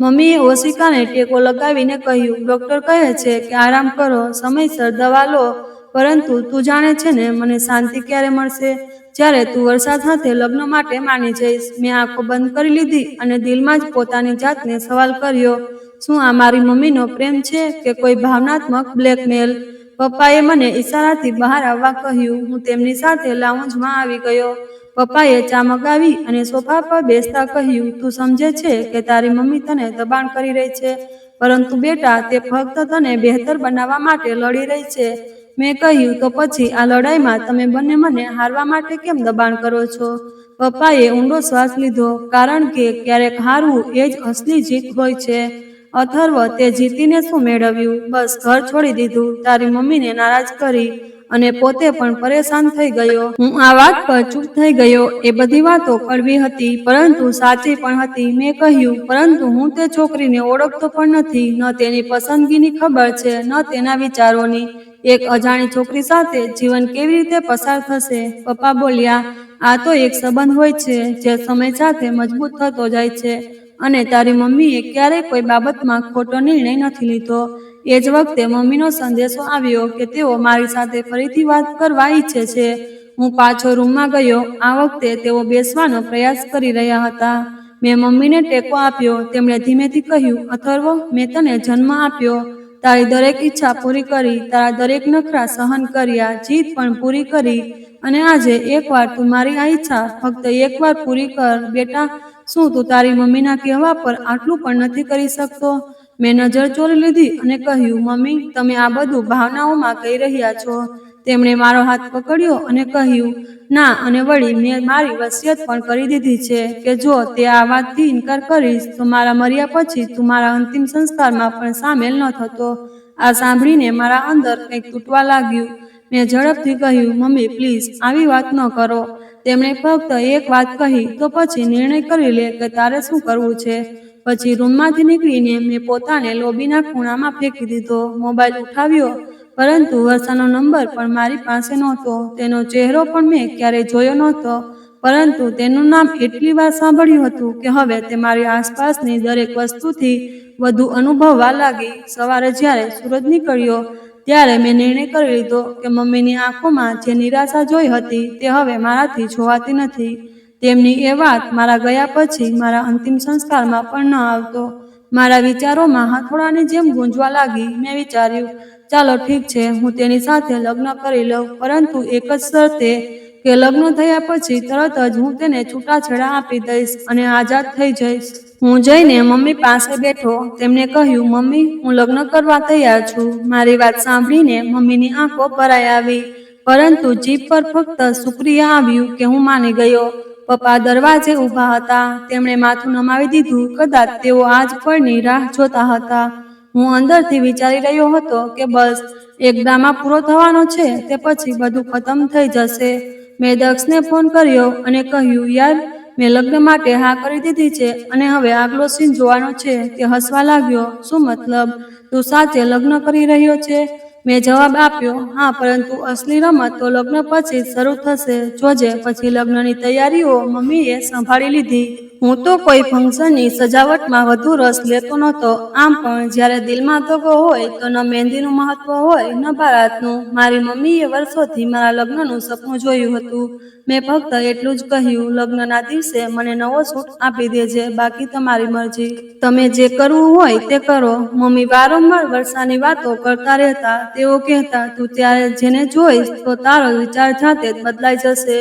મમ્મીએ ઓશિકાને ટેકો લગાવીને કહ્યું, ડોક્ટર કહે છે કે આરામ કરો, સમયસર દવા લો. પરંતુ તું જાણે છે ને મને શાંતિ ક્યારે મળશે? જ્યારે તું વરસાદ સાથે લગ્ન માટે માની જઈશ. મેં આંખો બંધ કરી લીધી અને દિલમાં જ પોતાની જાતને સવાલ કર્યો, શું આ મારી મમ્મીનો પ્રેમ છે કે કોઈ ભાવનાત્મક બ્લેકમેલ? પપ્પાએ મને ઈશારાથી બહાર આવવા કહ્યું. હું તેમની સાથે લાઉન્જમાં આવી ગયો. પપ્પાએ ચા મગાવી અને સોફા પર બેસતા કહ્યું, તું સમજે છે કે તારી મમ્મી તને દબાણ કરી રહી છે, પરંતુ બેટા, તે ફક્ત તને બહેતર બનાવવા માટે લડી રહી છે. મેં કહ્યું, તો પછી આ લડાઈમાં તમે બંને મને હારવા માટે કેમ દબાણ કરો છો? પપ્પાએ ઊંડો શ્વાસ લીધો, કારણ કે ક્યારેક હારવું એ જ અસલી જીત હોય છે. અથર્વ, તે જીતીને શું મેળવ્યું? બસ ઘર છોડી દીધું, તારી મમ્મીને નારાજ કરી અને પોતે પણ પરેશાન થઈ ગયો. હું આ વાત પર ચૂપ થઈ ગયો. એ બધી વાતો કડવી હતી, પરંતુ સાચી પણ હતી. મેં કહ્યું, પરંતુ હું તે છોકરીને ઓળખતો પણ નથી. ન તેની પસંદગીની ખબર છે, ન તેના વિચારોની. એક અજાણી છોકરી સાથે જીવન કેવી રીતે પસાર થશે? પપ્પા બોલ્યા, આ તો એક સંબંધ હોય છે જે સમય સાથે મજબૂત થતો જાય છે, અને તારી મમ્મીએ ક્યારેય કોઈ બાબતમાં ખોટો નિર્ણય નથી લીધો. એ જ વખતે મમ્મીનો સંદેશો આવ્યો કે તેઓ મારી સાથે ફરીથી વાત કરવા ઈચ્છે છે. હું પાછો રૂમમાં ગયો. આ વખતે તેઓ બેસવાનો પ્રયાસ કરી રહ્યા હતા. મેં મમ્મીને ટેકો આપ્યો. તેમણે ધીમેથી કહ્યું, અથર્વ, મેં તને જન્મ આપ્યો, તારી દરેક ઈચ્છા પૂરી કરી, તારા દરેક નખરા સહન કર્યા, જીત પણ પૂરી કરી, અને આજે એકવાર તું મારી આ ઈચ્છા ફક્ત એકવાર પૂરી કર. બેટા, શું તું તારી મમ્મીના કહેવા પર આટલું પણ નથી કરી શકતો? મેં નજર ચોરી લીધી અને કહ્યું, મમ્મી, તમે આ બધું ભાવનાઓમાં કહી રહ્યા છો. તેમણે મારો હાથ પકડ્યો અને કહ્યું, ના, અને વળી મેં મારી વસિયત પણ કરી દીધી છે કે જો તે આ વાતથી ઇનકાર કરીશ તો મારા મર્યા પછી તું મારા અંતિમ સંસ્કારમાં પણ સામેલ ન થતો. આ સાંભળીને મારા અંદર કંઈક તૂટવા લાગ્યું. મેં ઝડપથી કહ્યું, મમ્મી, પ્લીઝ, આવી વાત ન કરો. તેમણે ફક્ત એક વાત કહી, તો પછી નિર્ણય કરી લે કે તારે શું કરવું છે. પછી રૂમમાંથી નીકળીને મેં પોતાને લોબીના ખૂણામાં ફેંકી દીધો. મોબાઈલ ઉઠાવ્યો, પરંતુ વર્ષાનો નંબર પણ મારી પાસે નહોતો. તેનો ચહેરો પણ મેં ક્યારેય જોયો નહોતો, પરંતુ તેનું નામ એટલી વાર સાંભળ્યું હતું કે હવે તે મારી આસપાસની દરેક વસ્તુથી વધુ અનુભવવા લાગી. સવારે જ્યારે સૂરજ નીકળ્યો, ત્યારે મેં નિર્ણય કરી લીધો કે મમ્મીની આંખોમાં જે નિરાશા જોઈ હતી તે હવે મારાથી જોવાતી નથી. તેમની એ વાત મારા ગયા પછી મારા અંતિમ સંસ્કારમાં પણ ન આવતો. મારા વિચારોમાં હથોડાની જેમ ગૂંજવા લાગી. મેં વિચાર્યું, ચાલો ઠીક છે, હું તેની સાથે લગ્ન કરી લઉં, પરંતુ એક જ શરતે કે લગ્ન થયા પછી તરત જ હું તેને છૂટાછેડા આપી દઈશ અને આઝાદ થઈ જઈશ. હું જઈને મમ્મી પાસે બેઠો. તેમને કહ્યું, મમ્મી, હું લગ્ન કરવા તૈયાર છું. મારી વાત સાંભળીને મમ્મીની આંખો ભરાઈ આવી, પરંતુ જીભ પર ફક્ત શુક્રિયા આવ્યું કે હું માની ગયો. પપ્પા દરવાજે ઊભા હતા. તેમણે માથું નમાવી દીધું. કદાચ તેઓ આજ પળની રાહ જોતા હતા. હું અંદરથી વિચારી રહ્યો હતો કે બસ એક ડ્રામા પૂરો થવાનો છે, તે પછી બધું ખતમ થઈ જશે. મેં દક્ષને ફોન કર્યો અને કહ્યું, યાર, મેં લગ્ન માટે હા કરી દીધી છે અને હવે આગલો સીન જોવાનો છે. તે હસવા લાગ્યો. શું મતલબ? તું સાચે લગ્ન કરી રહ્યો છે? મેં જવાબ આપ્યો, હા, પરંતુ અસલી રમત તો લગ્ન પછી જ શરૂ થશે. જોજે. પછી લગ્નની તૈયારીઓ મમ્મીએ સંભાળી લીધી. હું તો કોઈ ફંક્શનની સજાવટમાં વધુ રસ લેતો નહોતો. આમ પણ જ્યારે દિલમાં દગો હોય તો ન મહેંદીનું મહત્વ હોય ન બારાતનું. મારી મમ્મીએ વર્ષોથી મારા લગ્નનું સપનું જોયું હતું. મેં ફક્ત એટલું જ કહ્યું, લગ્નના દિવસે મને નવો સૂટ આપી દેજે, બાકી તમારી મરજી. તમે જે કરવું હોય તે કરો. મમ્મી વારંવાર વર્ષાની વાતો કરતા રહેતા. તેઓ કહેતા, તું ત્યારે જેને જોઈશ તો તારો વિચાર જાતે જ બદલાઈ જશે.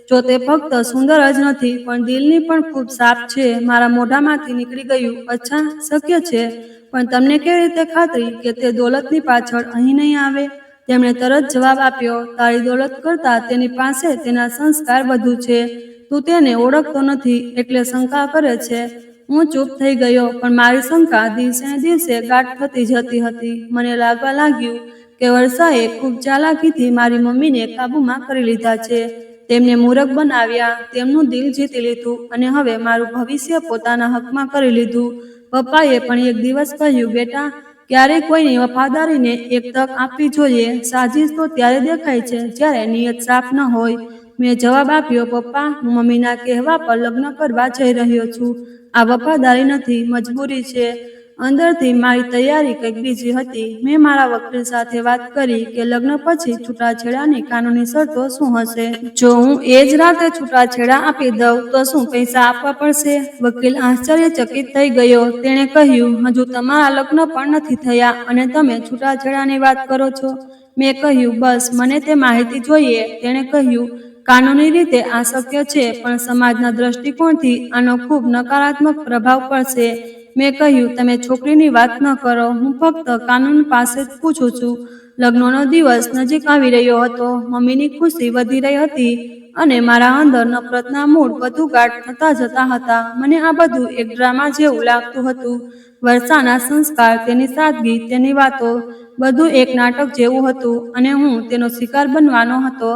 જો તે ફક્ત સુંદર જ નથી પણ દિલની પણ ખૂબ સાફ છે. મારા મોઢામાંથી નીકળી ગયું, અચ્છા, શક્ય છે, પણ તમને કેવી રીતે ખાતરી કે તે દોલતની પાછળ અહીં નહીં આવે? તેમણે તરત જવાબ આપ્યો, તારી દોલત કરતાં તેની પાસે તેના સંસ્કાર વધુ છે. તું તેને ઓળખતો નથી એટલે શંકા કરે છે. હું ચૂપ થઈ ગયો, પણ મારી શંકા દિવસે ને દિવસે ગાઢ થતી જતી હતી. મને લાગવા લાગ્યું કે વર્ષાએ ખૂબ ચાલાકીથી મારી મમ્મીને કાબૂમાં કરી લીધા છે. તેમને મૂરખ બનાવ્યા, તેમનું દિલ જીતી લીધું અને હવે મારું ભવિષ્ય પોતાના હકમાં કરી લીધું. પપ્પાએ પણ એક દિવસ કહ્યું, બેટા, ક્યારેય કોઈની વફાદારીને એક તક આપવી જોઈએ. સાજીશ તો ત્યારે દેખાય છે જ્યારે નિયત સાફ ન હોય. મેં જવાબ આપ્યો, પપ્પા, હું મમ્મીના કહેવા પર લગ્ન કરવા જઈ રહ્યો છું. આ વફાદારી નથી, મજબૂરી છે. અંદરથી મારી તૈયારી કંઈક બીજી હતી. મેં મારા વકીલ સાથે વાત કરી કે લગ્ન પછી છૂટાછેડાની કાનૂની શરતો શું હશે. જો હું એ જ રાતે છૂટાછેડા આપી દઉં તો શું પૈસા આપવા પડશે? વકીલ આશ્ચર્યચકિત થઈ ગયો. તેણે કહ્યું, હજુ તમારા લગ્ન પણ નથી થયા અને તમે છૂટાછેડાની વાત કરો છો? મેં કહ્યું, બસ મને તે માહિતી જોઈએ. તેણે કહ્યું, કાનૂની રીતે આ શક્ય છે, પણ સમાજના દ્રષ્ટિકોણથી આનો ખૂબ નકારાત્મક પ્રભાવ પડશે. મેં કહ્યું, તમે છોકરીની વાત ન કરો, હું ફક્ત કાનૂન પાસે જ પૂછું છું. લગ્નનો દિવસ નજીક આવી રહ્યો હતો. મમ્મીની ખુશી વધી રહી હતી અને મારા અંદર નફરતના મૂળ વધુ ગાઢ થતા જતા હતા. મને આ બધું એક ડ્રામા જેવું લાગતું હતું. વર્ષાના સંસ્કાર, તેની સાદગી, તેની વાતો, બધું એક નાટક જેવું હતું અને હું તેનો શિકાર બનવાનો હતો.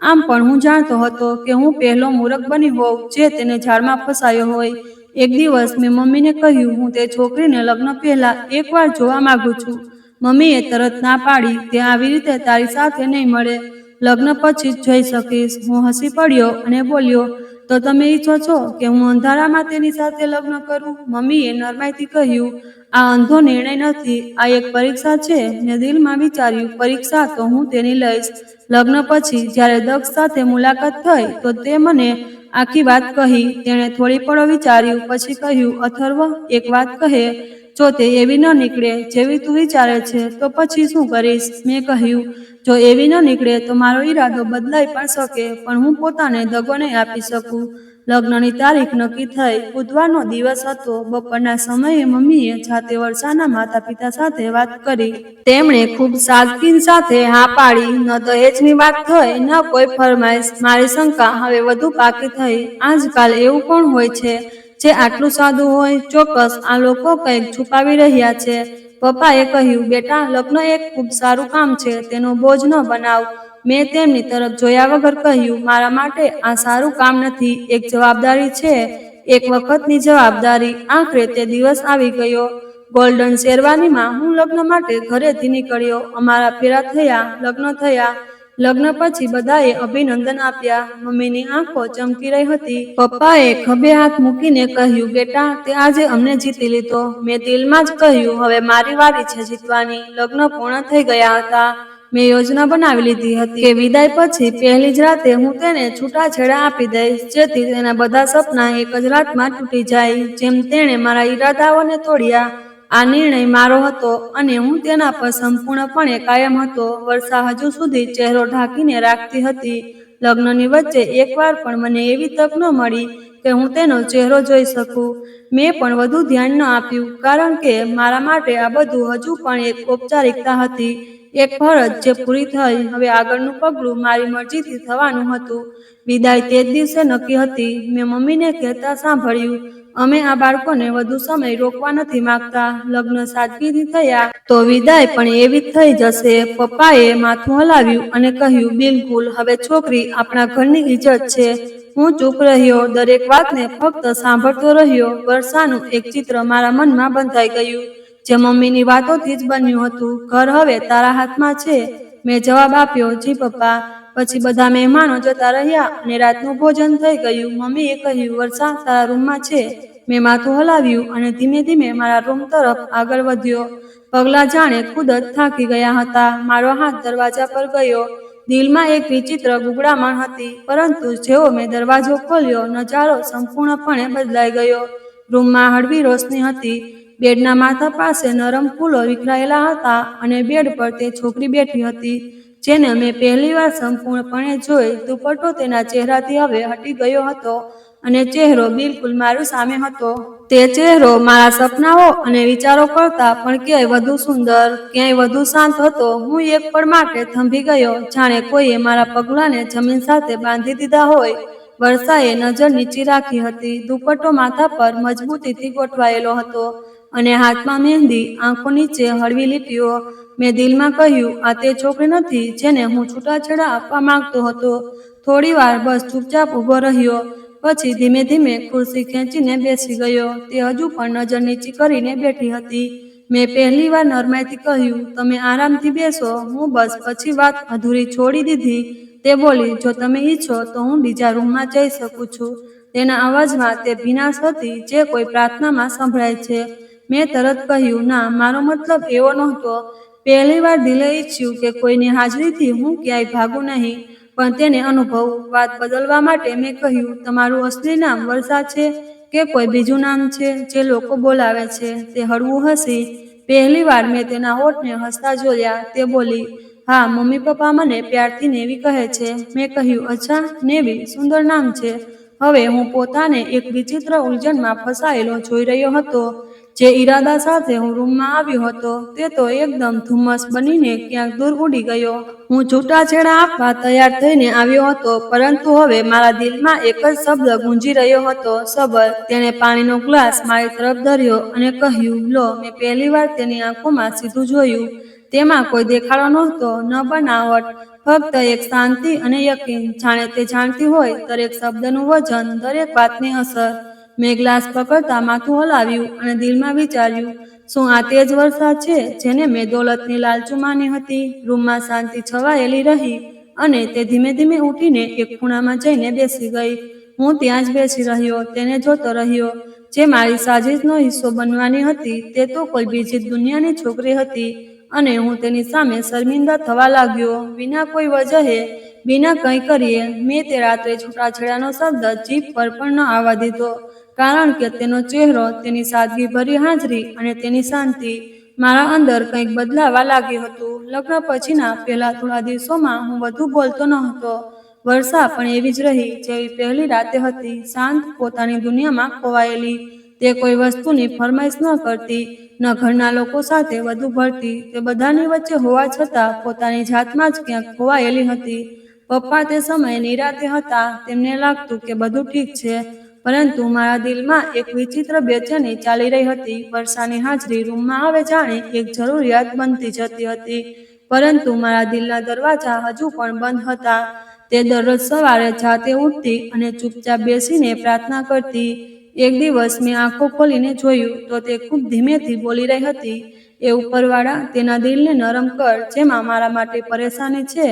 આમ પણ હું જાણતો હતો કે હું પહેલો મૂરખ બની હોઉં જે તેને જાળમાં ફસાયો હોય. એક દિવસ મેં મમ્મીને કહ્યું, હું તે છોકરીને લગ્ન પહેલા એકવાર જોવા માંગુ છું. મમ્મીએ તરત ના પાડી. તે આવી રીતે તારી સાથે નહીં મળે. લગ્ન પછી જ જોઈ શકીશ. હું હસી પડ્યો અને બોલ્યો, તો તમે ઈચ્છો છો કે હું અંધારામાં તેની સાથે લગ્ન કરું? મમ્મીએ નરમાઈથી કહ્યું, આ અંધો નિર્ણય નથી, આ એક પરીક્ષા છે. મેં દિલમાં વિચાર્યું, પરીક્ષા તો હું તેની લઈશ. લગ્ન પછી જ્યારે દક્ષ સાથે મુલાકાત થઈ તો તે મને આખી વાત કહી. તેણે થોડી પળો વિચાર્યું, પછી કહ્યું, અથર્વ, એક વાત કહે, જો તે એવી ન નીકળે જેવી તું વિચારે છે તો પછી શું કરીશ? મેં કહ્યું, જો એવી ન નીકળે તો મારો ઈરાદો બદલાઈ પણ શકે, પણ હું પોતાને દગો નહીં આપી શકું. લગ્નની તારીખ નક્કી થઈ. બુધવારનો દિવસ હતો. બપોરના સમયે મમ્મીએ જાતે વર્ષાના માતા પિતા સાથે વાત કરી. તેમણે ખૂબ સાદગી સાથે હા પાડી. ન દહેજની વાત થઈ, ન કોઈ ફરમાઈશ. મારી શંકા હવે વધુ પાકી થઈ. આજકાલ એવું કોણ હોય છે જે આટલું સાદું હોય? ચોક્કસ આ લોકો કંઈક છુપાવી રહ્યા છે. પપ્પાએ કહ્યું, બેટા, લગ્ન એક ખૂબ સારું કામ છે, તેનો બોજ ન બનાવ. મેં તેમની તરફ જોયા વગર કહ્યું, મારા માટે આ સારું કામ નથી, એક જવાબદારી છે, એક વખતની જવાબદારી. આખરે તે દિવસ આવી ગયો. ગોલ્ડન શેરવાનીમાં હું લગ્ન માટે ઘરેથી નીકળ્યો. અમારા ફેરા થયા, લગ્ન થયા. લગ્ન પછી બધાએ અભિનંદન આપ્યા. મમ્મીની આંખો ચમકી રહી હતી. પપ્પાએ ખભે હાથ મૂકીને કહ્યું, બેટા, તે આજે અમને જીતી લીધો. મેં દિલમાં જ કહ્યું, હવે મારી વારી છે જીતવાની. લગ્ન પૂર્ણ થઈ ગયા હતા. મેં યોજના બનાવી લીધી હતી કે વિદાય પછી પહેલી જ રાતે હું તેને છૂટાછેડા આપી દઈશ, જેથી તેના બધા સપના એક જ રાતમાં તૂટી જાય, જેમ તેણે મારા ઈરાદાઓને તોડ્યા. આ નિર્ણય મારો હતો અને હું તેના પર સંપૂર્ણપણે કાયમ હતો. વર્ષા હજુ સુધી ચહેરો ઢાંકીને રાખતી હતી. લગ્નની વચ્ચે એકવાર પણ મને એવી તક ન મળી કે હું તેનો ચહેરો જોઈ શકું. મેં પણ વધુ ધ્યાન ન આપ્યું, કારણ કે મારા માટે આ બધું હજુ પણ એક ઔપચારિકતા હતી, એક ફરજ જે પૂરી થઈ. હવે આગળનું પગલું મારી મરજીથી થવાનું હતું. વિદાય તે જ દિવસે નક્કી હતી. મેં મમ્મીને કહેતા સાંભળ્યું, અમે આ બાળકોને વધુ સમય રોકવા નથી માંગતા. લગ્ન સાદગીથી થયા તો વિદાય પણ એવી જ થઈ જશે. પપ્પાએ માથું હલાવ્યું અને કહ્યું, બિલકુલ, હવે છોકરી આપણા ઘરની ઇજ્જત છે. હું ચૂપ રહ્યો, દરેક વાતને ફક્ત સાંભળતો રહ્યો. વર્ષાનું એક ચિત્ર મારા મનમાં બંધાઈ ગયું, જે મમ્મીની વાતોથી જ બન્યું હતું. ઘર હવે તારા હાથમાં છે. મેં જવાબ આપ્યો, જી પપ્પા. પછી બધા મહેમાનો જતા રહ્યા અને રાતનું ભોજન થઈ ગયું. મમ્મીએ કહ્યું, વર્ષા, તારા રૂમમાં છે. મેં માથું હલાવ્યું અને ધીમે ધીમે મારા રૂમ તરફ આગળ વધ્યો. પગલાં જાણે ખુદ જ થાકી ગયા હતા. મારો હાથ દરવાજા પર ગયો. દિલમાં એક વિચિત્ર ગુંગળામણ હતી, પરંતુ જેવો મેં દરવાજો ખોલ્યો, નજારો સંપૂર્ણપણે બદલાઈ ગયો. રૂમમાં હળવી રોશની હતી. બેડના માથા પાસે નરમ ફૂલો વિખરાયેલા હતા અને બેડ પર તે છોકરી બેઠી હતી જેને મેં પહેલીવાર સંપૂર્ણપણે જોઈ. દુપટ્ટો તેના ચહેરાથી હવે હટી ગયો હતો અને ચહેરો બિલકુલ મારી સામે હતો. તે ચહેરો મારા સપનાઓ અને વિચારો કરતાં પણ ક્યાંય વધુ સુંદર, ક્યાંય વધુ શાંત હતો. હું એક પળ માટે થંભી ગયો, જાણે કોઈએ મારા પગલાંને જમીન સાથે બાંધી દીધા હોય. વર્ષાએ નજર નીચી રાખી હતી. દુપટ્ટો માથા પર મજબૂતીથી ગોઠવાયેલો હતો અને હાથમાં મહેંદી, આંખો નીચે હળવી લીટીઓ. મેં દિલમાં કહ્યું, આ તે છોકરી નથી જેને હું છૂટાછેડા આપવા માંગતો હતો. થોડી વાર બસ ચૂપચાપ ઊભો રહ્યો. પછી ધીમે ધીમે ખુરશી ખેંચીને બેસી ગયો. તે હજુ પણ નજર નીચી કરીને બેઠી હતી. મેં પહેલી વાર નરમાઈથી કહ્યું, તમે આરામથી બેસો. હું બસ પછી વાત અધૂરી છોડી દીધી. તે બોલી, જો તમે ઈચ્છો તો હું બીજા રૂમમાં જઈ શકું છું. તેના અવાજમાં તે ભીનાશ હતી જે કોઈ પ્રાર્થનામાં સંભળાય છે. મેં તરત કહ્યું, ના, મારો મતલબ એવો નહોતો. પહેલી વાર દિલે ઈચ્છ્યું કે કોઈની હાજરીથી હું ક્યાંય ભાગું નહીં, પણ તેને અનુભવું. વાત બદલવા માટે મેં કહ્યું, તમારું અસલી નામ વર્ષા છે કે કોઈ બીજું નામ છે જે લોકો બોલાવે છે? તે હળવું હસી. પહેલી વાર મેં તેના હોઠને હસતા જોયા. તે બોલી, હા, મમ્મી પપ્પા મને પ્યારથી નેવી કહે છે. મેં કહ્યું, અચ્છા, નેવી સુંદર નામ છે. હવે હું પોતાને એક વિચિત્ર ઉલઝનમાં ફસાયેલો જોઈ રહ્યો હતો. જે ઈરાદા સાથે હું રૂમમાં આવ્યો હતો તે તો એકદમ ધુમ્મસ બનીને ક્યાંક દૂર ઉડી ગયો. હું છૂટાછેડા આપવા તૈયાર થઈને આવ્યો હતો, પરંતુ હવે મારા દિલમાં એક જ શબ્દ ગુંજી રહ્યો હતો, સબર. તેણે પાણીનો ગ્લાસ મારી તરફ ધર્યો અને કહ્યું, લો. મેં પહેલી વાર તેની આંખોમાં સીધું જોયું. તેમાં કોઈ દેખાડો નહોતો, ન બનાવટ, ફક્ત એક શાંતિ અને યકીન, જાણે તે જાણતી હોય દરેક શબ્દનું વજન, દરેક વાતની અસર. મેં ગ્લાસ પકડતા માથું હલાવ્યું અને દિલમાં વિચાર્યું, શું આ તે જ વર્ષા છે જેને મેં દોલતની લાલચુ માની હતી? રૂમમાં શાંતિ છવાયેલી રહી અને તે ધીમે ધીમે ઉઠીને એક ખૂણામાં જઈને બેસી ગઈ. હું ત્યાં જ બેસી રહ્યો, તેને જોતો રહ્યો. જે મારી સાજીશનો હિસ્સો બનવાની હતી તે તો કોઈ બીજી જ દુનિયાની છોકરી હતી અને હું તેની સામે શર્મિંદા થવા લાગ્યો, વિના કોઈ વજહે, વિના કંઈ કરીએ. મેં તે રાત્રે છૂટાછેડાનો શબ્દ જીભ પર પણ ન આવવા દીધો, કારણ કે તેનો ચહેરો, તેની સાદગીભરી હાજરી અને તેની શાંતિ, મારા અંદર કંઈક બદલાવા લાગ્યું હતું. લગ્ન પછીના પહેલા થોડા દિવસોમાં હું વધુ બોલતો નહોતો. વર્ષા પણ એવી જ રહી જેવી પહેલી રાતે હતી, શાંત, પોતાની દુનિયામાં ખોવાયેલી. તે કોઈ વસ્તુની ફરમાઈશ ન કરતી, ન ઘરના લોકો સાથે વધુ ભળતી. તે બધાની વચ્ચે હોવા છતાં પોતાની જાતમાં જ ક્યાંક ખોવાયેલી હતી. પપ્પા તે સમયે નિરાતે હતા. તેમને લાગતું કે બધું ઠીક છે, પરંતુ મારા દિલમાં એક વિચિત્ર બેચેની ચાલી રહી હતી. વર્ષાની હાજરી રૂમમાં હવે જાણે એક જરૂરિયાત બનતી જતી હતી, પરંતુ મારા દિલના દરવાજા હજુ પણ બંધ હતા. તે દરરોજ સવારે જાતે ઉઠતી અને ચૂપચાપ બેસીને પ્રાર્થના કરતી. એક દિવસ મેં આંખો ખોલીને જોયું તો તે ખૂબ ધીમેથી બોલી રહી હતી, એ ઉપરવાળા, તેના દિલને નરમ કર. જેમાં મારા માટે પરેશાની છે,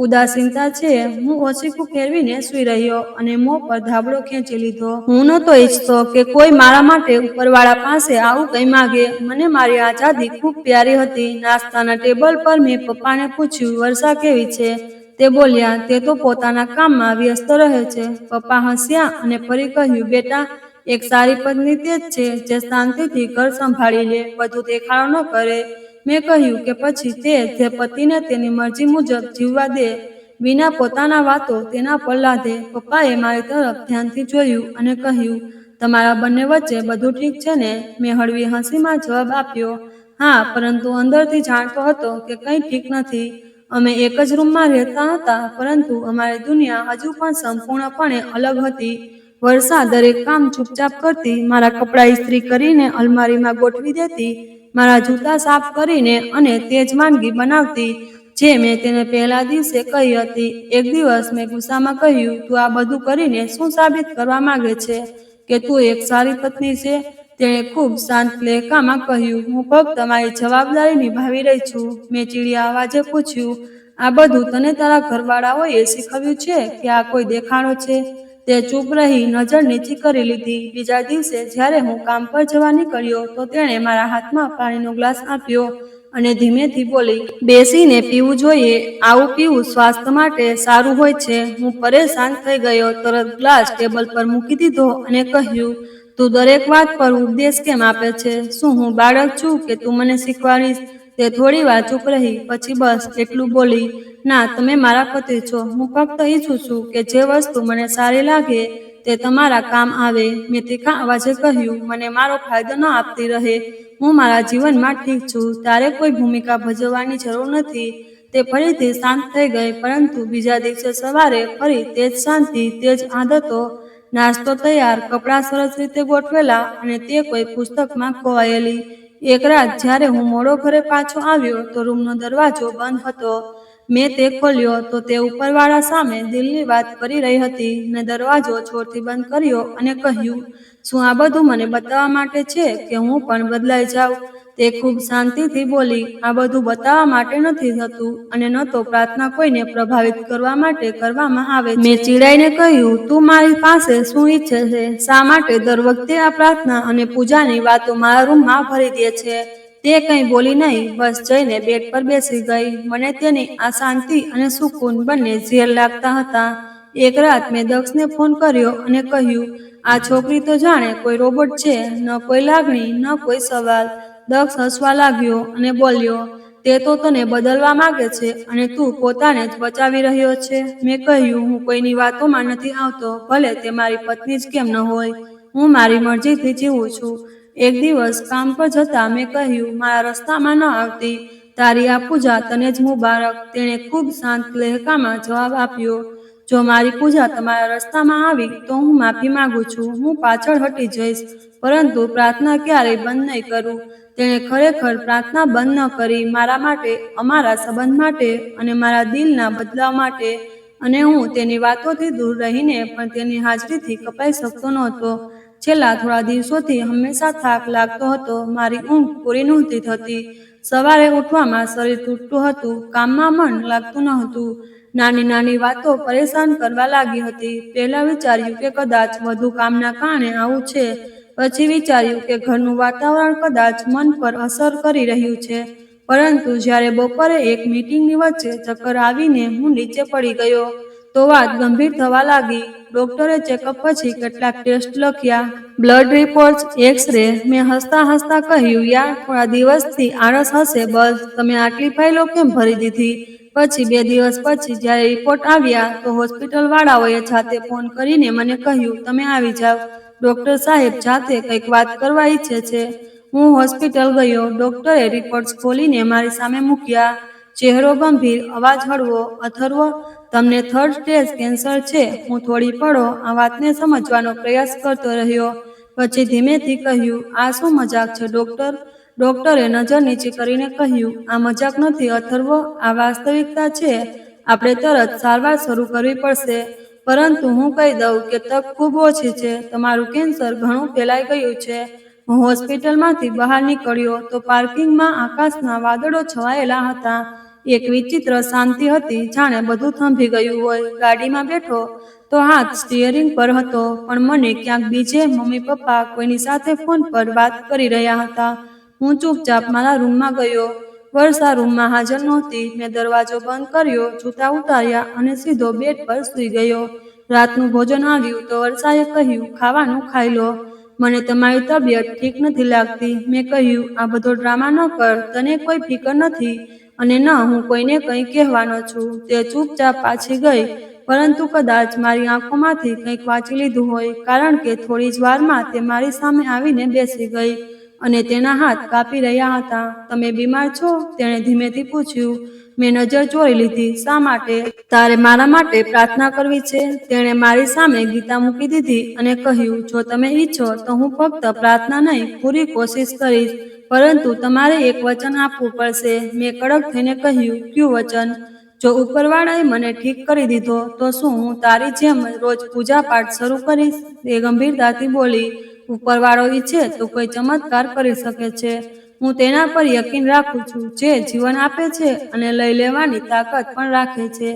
ઉદાસીનતા છે. હું ઓશીકું ફેરવીને સૂઈ રહ્યો અને મોં પર ધાબળો ખેંચી લીધો. હું નહોતો ઈચ્છતો કે કોઈ મારા માટે ઉપરવાળા પાસે આવું કંઈ માગે. મને મારી આઝાદી ખૂબ પ્યારી હતી. નાસ્તાના ટેબલ પર મેં પપ્પાને પૂછ્યું, વર્ષા કેવી છે? તે બોલ્યા, તે તો પોતાના કામમાં વ્યસ્ત રહે છે. પપ્પા હસ્યા અને ફરી કહ્યું, બેટા, એક સારી પત્ની તે જ છે જે શાંતિથી ઘર સંભાળી લે, વધુ દેખાડો ન કરે. મેં કહ્યું કે પછી તે જે પતિને તેની મરજી મુજબ જીવવા દે, વિના પોતાના વાતો તેના પર લાદે. પપ્પાએ મારી તરફ ધ્યાનથી જોયું અને કહ્યું, તમારા બંને વચ્ચે બધું ઠીક છે ને? મેં હળવી હસીમાં જવાબ આપ્યો, હા, પરંતુ અંદરથી જાણતો હતો કે કંઈ ઠીક નથી. અમે એક જ રૂમમાં રહેતા હતા, પરંતુ અમારી દુનિયા હજુ પણ સંપૂર્ણપણે અલગ હતી. વર્ષા દરેક કામ ચૂપચાપ કરતી, મારા કપડાં ઇસ્ત્રી કરીને અલમારીમાં ગોઠવી દેતી, મારા જૂતા સાફ કરીને, અને તે જ વાનગી બનાવતી જે મેં તેને પહેલા દિવસે કહી હતી. એક દિવસ મેં ગુસ્સામાં કહ્યું, તું આ બધું કરીને શું સાબિત કરવા માંગે છે? કે તું એક સારી પત્ની છે? તેણે ખૂબ શાંત લહેકામાં કહ્યું, હું ફક્ત મારી જવાબદારી નિભાવી રહી છું. મેં ચીડિયા અવાજે પૂછ્યું, આ બધું તને તારા ઘરવાળાઓએ શીખવ્યું છે કે આ કોઈ દેખાડો છે? તે ચૂપ રહી, નજર નીચી કરી લીધી. બીજા દિવસે જ્યારે હું કામ પર જવા નીકળ્યો તો તેણે મારા હાથમાં પાણીનો ગ્લાસ આપ્યો અને ધીમેથી બોલી, બેસીને પીવું જોઈએ, આવું પીવું સ્વાસ્થ્ય માટે સારું હોય છે. હું પરેશાન થઈ ગયો, તરત ગ્લાસ ટેબલ પર મૂકી દીધો અને કહ્યું, તું દરેક વાત પર ઉપદેશ કેમ આપે છે? શું હું બાળક છું કે તું મને શીખવાડીશ? તે થોડી વાર ચૂપ રહી, પછી બસ એટલું બોલી, ના, તમે મારા પતિ છો. હું ફક્ત ઈચ્છું છું કે જે વસ્તુ મને સારી લાગે તે તમારા કામ આવે. મેં તીખા અવાજે કહ્યું, મને મારો ફાયદો ન આપતી રહે. હું મારા જીવનમાં ઠીક છું. તારે કોઈ ભૂમિકા ભજવવાની જરૂર નથી. તે ફરીથી શાંત થઈ ગઈ. પરંતુ બીજા દિવસે સવારે ફરી તે જ શાંતિ, તે જ આદતો. નાસ્તો તૈયાર, કપડાં સરસ રીતે ગોઠવેલા અને તે કોઈ પુસ્તકમાં ખોવાયેલી. એક રાત જ્યારે હું મોડો ઘરે પાછો આવ્યો તો રૂમનો દરવાજો બંધ હતો. મેં તે ખોલ્યો તો તે ઉપરવાળા સામે દિલની વાત કરી રહી હતી. મેં દરવાજો જોરથી બંધ કર્યો અને કહ્યું, શું આ બધું મને બતાવવા માટે છે કે હું પણ બદલાઈ જાઉં? તે ખૂબ શાંતિથી બોલી, આ બધું બતાવવા માટે નથી થતું અને ન તો પ્રાર્થના કોઈને પ્રભાવિત કરવા માટે કરવામાં આવે છે. મેં ચીડાઈને કહ્યું, તું મારી પાસે શું ઈચ્છે છે? શા માટે દર વખતે આ પ્રાર્થના અને પૂજાની વાતો મારા રૂમમાં ભરી દે છે? તે કંઈ બોલી નહીં, બસ જઈને બેડ પર બેસી ગઈ. મને તેની આ શાંતિ અને સુકૂન બંને ઝેર લાગતા હતા. એક રાત મેં દક્ષને ફોન કર્યો અને કહ્યું, આ છોકરી તો જાણે કોઈ રોબોટ છે, ન કોઈ લાગણી, ન કોઈ સવાલ. દક્ષ હસવા લાગ્યો અને બોલ્યો, તે તો તને બદલવા માંગે છે અને તું પોતાને જ બચાવી રહ્યો છે. મેં કહ્યું, હું કોઈની વાતોમાં નથી આવતો, ભલે તે મારી પત્ની જ કેમ ન હોય. હું મારી મરજીથી જીવું છું. એક દિવસ કામ પર જતા મેં કહ્યું, મારા રસ્તામાં ન આવતી. તારી આ પૂજા તને જ મુબારક. તેણે ખૂબ શાંત લહેકામાં જવાબ આપ્યો, જો મારી પૂજા તમારા રસ્તામાં આવી તો હું માફી માંગુ છું. હું પાછળ હટી જઈશ, પરંતુ પ્રાર્થના ક્યારેય બંધ નહીં કરું. તેણે ખરેખર પ્રાર્થના બંધ ન કરી, મારા માટે, અમારા સંબંધ માટે અને મારા દિલના બદલાવ માટે. અને હું તેની વાતોથી દૂર રહીને પણ તેની હાજરીથી કપાઈ શકતો નહોતો. છેલ્લા થોડા દિવસોથી હંમેશા થાક લાગતો હતો. મારી ઊંઘ પૂરી નહોતી થતી. સવારે ઉઠવામાં શરીર તૂટતું હતું. કામમાં મન લાગતું ન હતું. નાની નાની વાતો પરેશાન કરવા લાગી હતી. પહેલા વિચાર્યું કે કદાચ વધુ કામના કારણે આવું છે. પછી વિચાર્યું કે ઘરનું વાતાવરણ કદાચ મન પર અસર કરી રહ્યું છે. પરંતુ જ્યારે બપોરે એક મીટિંગની વચ્ચે ચક્કર આવીને હું નીચે પડી ગયો તો વાત ગંભીર થવા લાગી. ડોક્ટરે ચેકઅપ પછી કેટલાક ટેસ્ટ લખ્યા, બ્લડ રિપોર્ટ્સ, એક્સ-રે. મેં હસતા હસતા કહ્યું, યાર, થોડા દિવસથી આળસ હશે બસ. તમે આટલી ફાઇલો કેમ ભરી દીધી? પછી 2 દિવસ પછી જ્યારે રિપોર્ટ આવ્યા તો હોસ્પિટલ વાળાઓએ જાતે ફોન કરીને મને કહ્યું, તમે આવી જાવ. ડોક્ટર સાહેબ જાતે કંઈક વાત કરવા ઈચ્છે છે. હું હોસ્પિટલ ગયો. ડોક્ટરે રિપોર્ટ્સ ખોલીને મારી સામે મૂક્યા. ચહેરો ગંભીર, અવાજ હળવો, અથર્વ, તમને 3rd સ્ટેજ કેન્સર છે. હું થોડી પળો આ વાતને સમજવાનો પ્રયાસ કરતો રહ્યો. પછી ધીમેથી કહ્યું, આ શું મજાક છે ડોક્ટર? ડોક્ટરે નજર નીચે કરીને કહ્યું, આ મજાક નથી અથર્વ, આ વાસ્તવિકતા છે. આપણે તરત સારવાર શરૂ કરવી પડશે. પરંતુ હું કહી દઉં કે તક ખૂબ ઓછી છે. તમારું કેન્સર ઘણું ફેલાઈ ગયું છે. હું હોસ્પિટલમાંથી બહાર નીકળ્યો તો પાર્કિંગમાં આકાશના વાદળો છવાયેલા હતા. એક વિચિત્ર શાંતિ હતી, જાણે બધું થંભી ગયું હોય. ગાડીમાં બેઠો તો હાથ સ્ટીયરિંગ પર હતો, પણ મને ક્યાંક બીજે મમ્મી પપ્પા કોઈની સાથે ફોન પર વાત કરી રહ્યા હતા. હું ચૂપચાપ મારા રૂમમાં ગયો. વર્ષા રૂમમાં હાજર નહોતી. મેં દરવાજો બંધ કર્યો, જૂતા ઉતાર્યા અને સીધો બેડ પર સૂઈ ગયો. રાતનું ભોજન આવ્યું તો વર્ષાએ કહ્યું, ખાવાનું ખાઈ લો. મને તમારી તબિયત ઠીક નથી લાગતી. મેં કહ્યું, આ બધો ડ્રામા ન કર, તને કોઈ ફિકર નથી અને ન હું કોઈને કંઈ કહેવાનો છું. તે ચૂપચાપ પાછી ગઈ, પરંતુ કદાચ મારી આંખોમાંથી કંઈક વાંચી લીધું હોય, કારણ કે થોડી જ વારમાં તે મારી સામે આવીને બેસી ગઈ અને તેના હાથ કાપી રહ્યા હતા. તમે બીમાર છો? તેણે ધીમેથી પૂછ્યું. મેં નજર ચોરી લીધી. શા માટે? તારે મારા માટે પ્રાર્થના કરવી છે? તેણે મારી સામે ગીતા મૂકી દીધી અને કહ્યું, જો તમે ઈચ્છો તો હું ફક્ત પ્રાર્થના નહીં, પૂરી કોશિશ કરીશ. પરંતુ તમારે એક વચન આપવું પડશે. મેં કડક થઈને કહ્યું, કયું વચન? જો ઉપરવાળાએ મને ઠીક કરી દીધો તો શું હું તારી જેમ રોજ પૂજા પાઠ શરૂ કરીશ? તે ગંભીરતાથી બોલી, ઉપરવાળો ઈચ્છે તો કોઈ ચમત્કાર કરી શકે છે. હું તેના પર યકીન રાખું છું, જે જીવન આપે છે અને લઈ લેવાની તાકાત પણ રાખે છે.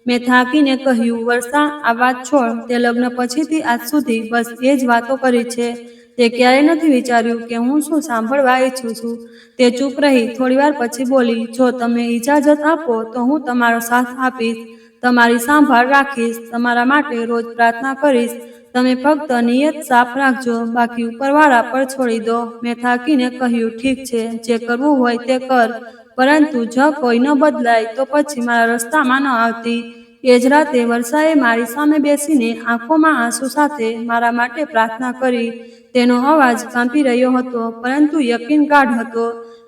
મેં થાકીને કહ્યું, વર્ષા, આ વાત છોડ. તે લગ્ન પછીથી આજ સુધી બસ એ જ વાતો કરી છે. તે ક્યારેય નથી વિચાર્યું કે હું શું સાંભળવા ઈચ્છું છું. તે ચૂપ રહી. થોડીવાર પછી બોલી, જો તમે ઇજાજત આપો તો હું તમારો સાથ આપીશ, તમારી સંભાળ રાખીશ, તમારા માટે રોજ પ્રાર્થના કરીશ. તમે ફક્ત નિયત સાફ રાખજો, બાકી ઉપરવાળા પર છોડી દો. મેં થાકીને કહ્યું, ઠીક છે, જે કરવું હોય તે કર, પરંતુ જો કોઈ ન બદલાય તો પછી મારા રસ્તામાં ન આવતી. એ જ રાતે વર્ષાએ મારી સામે બેસીને આંખોમાં આંસુ સાથે મારા માટે પ્રાર્થના કરી. તેનો અવાજ કાંપી રહ્યો હતો, પરંતુ યકીન ગાઢ હતો.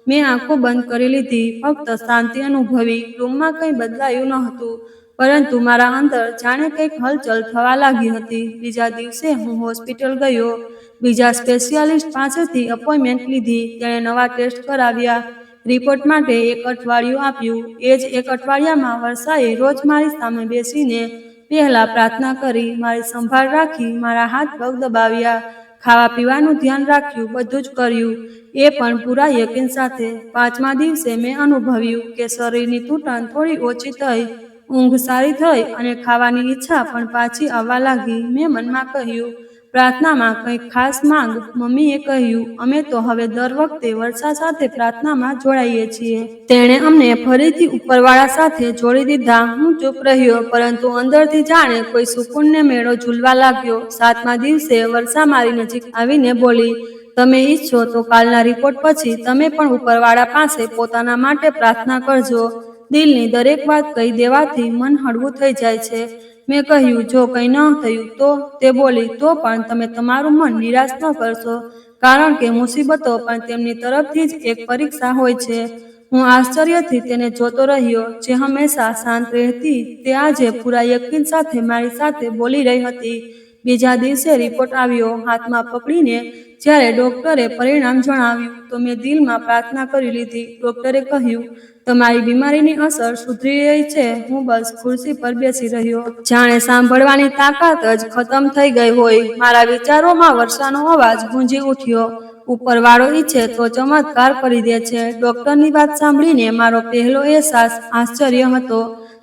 મેં આંખો બંધ કરી લીધી, ફક્ત શાંતિ અનુભવી. રૂમમાં કંઈ બદલાયું ન હતું, પરંતુ મારા અંદર જાણે કંઈક હલચલ થવા લાગી હતી. બીજા દિવસે હું હોસ્પિટલ ગયો. બીજા સ્પેશિયાલિસ્ટ પાસેથી અપોઇન્ટમેન્ટ લીધી. તેણે નવા ટેસ્ટ કરાવ્યા, રિપોર્ટ માટે 1 અઠવાડિયું આપ્યું. એ જ 1 અઠવાડિયામાં વર્ષાએ રોજ મારી સામે બેસીને પહેલા પ્રાર્થના કરી, મારી સંભાળ રાખી, મારા હાથ પગ દબાવ્યા, ખાવા પીવાનું ધ્યાન રાખ્યું, બધું જ કર્યું. એ પણ પૂરા યકીન સાથે. 5મા દિવસે મેં અનુભવ્યું કે શરીરની તૂટન થોડી ઓછી થઈ, ઊંઘ સારી થઈ અને ખાવાની ઈચ્છા પણ પાછી આવવા લાગી. મેં મનમાં કહ્યું, પ્રાર્થનામાં કંઈક ખાસ માંગ. મમ્મીએ કહ્યું, અમે તો હવે દર વખતે વર્ષા સાથે પ્રાર્થનામાં જોડાઈએ છીએ. તેણે અમને ફરીથી ઉપરવાળા સાથે જોડી દીધા. હું ચૂપ રહ્યો, પરંતુ અંદરથી જાણે કોઈ સુકૂનને મેળો ઝૂલવા લાગ્યો. 7મા દિવસે વર્ષા મારી નજીક આવીને બોલી, તમે ઈચ્છો તો કાલના રિપોર્ટ પછી તમે પણ ઉપરવાળા પાસે પોતાના માટે પ્રાર્થના કરજો. દિલની દરેક વાત કહી દેવાથી મન હળવું થઈ જાય છે. મેં કહ્યું, જો કંઈ ન થયું તો? તે બોલી, તો પણ તમે તમારું મન નિરાશ ન કરશો, કારણ કે મુસીબતો પણ તેમની તરફથી જ એક પરીક્ષા હોય છે. હું આશ્ચર્યથી તેને જોતો રહ્યો. જે હંમેશા શાંત રહેતી, તે આજે પૂરા યકીન સાથે મારી સાથે બોલી રહી હતી. બીજા દિવસે રિપોર્ટ આવ્યો. હાથમાં પકડીને જ્યારે ડોક્ટરે પરિણામ જણાવ્યું, તો મેં દિલમાં પ્રાર્થના કરી લીધી. ડોક્ટરે કહ્યું, તમારી બીમારીની અસર સુધરી રહી છે. હું બસ ખુરશી પર બેસી રહ્યો. જાણે સાંભળવાની તાકાત જ ખતમ થઈ ગઈ હોય. મારા વિચારોમાં વર્ષાનો અવાજ ગુંજી ઉઠ્યો, ઉપરવાળો ઈચ્છે તો ચમત્કાર કરી દે છે. ડોક્ટરની વાત સાંભળીને મારો પહેલો અહેસાસ આશ્ચર્ય હતો,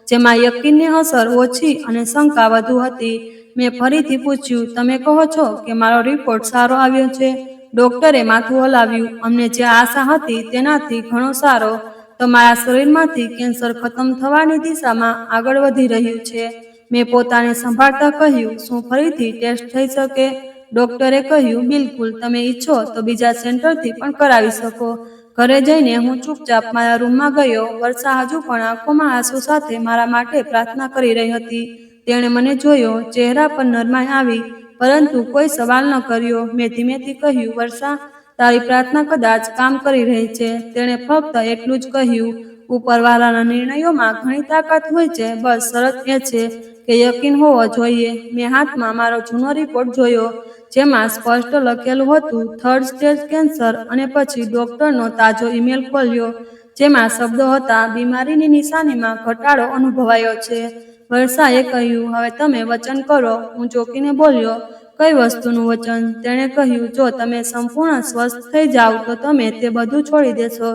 જેમાં યકીનની અસર ઓછી અને શંકા વધુ હતી. મેં ફરીથી પૂછ્યું, તમે કહો છો કે મારો રિપોર્ટ સારો આવ્યો છે? ડોક્ટરે માથું હલાવ્યું. અમને જે આશા હતી તેનાથી ઘણો સારો. તમારા શરીરમાંથી કેન્સર ખતમ થવાની દિશામાં આગળ વધી રહ્યું છે. મેં પોતાને સંભાળતા કહ્યું, શું ફરીથી ટેસ્ટ થઈ શકે? ડોક્ટરે કહ્યું, બિલકુલ. તમે ઈચ્છો તો બીજા સેન્ટરથી પણ કરાવી શકો. ઘરે જઈને હું ચૂપચાપ મારા રૂમમાં ગયો. વર્ષા હજુ પણ આંખોમાં આંસુ સાથે મારા માટે પ્રાર્થના કરી રહી હતી. તેણે મને જોયો. ચહેરા પર નરમાઈ આવી, પરંતુ કોઈ સવાલ ન કર્યો. મેં ધીમેથી કહ્યું, વર્ષા, તારી પ્રાર્થના કદાચ કામ કરી રહી છે. તેણે ફક્ત એટલું જ કહ્યું, ઉપરવાળાના નિર્ણયોમાં ઘણી તાકાત હોય છે. બસ શરત એ છે કે યકીન હોવો જોઈએ. મેં હાથમાં મારો જૂનો રિપોર્ટ જોયો, જેમાં સ્પષ્ટ લખેલું હતું 3rd સ્ટેજ કેન્સર, અને પછી ડોક્ટરનો તાજો ઈમેલ ખોલ્યો, જેમાં શબ્દો હતા, બીમારીની નિશાનીમાં ઘટાડો અનુભવાયો છે. વર્ષાએ કહ્યું, હવે તમે વચન કરો. હું ચોંકીને બોલ્યો, કઈ વસ્તુનું વચન? તેણે કહ્યું, જો તમે સંપૂર્ણ સ્વસ્થ થઈ જાવ તો તમે તે બધું છોડી દેશો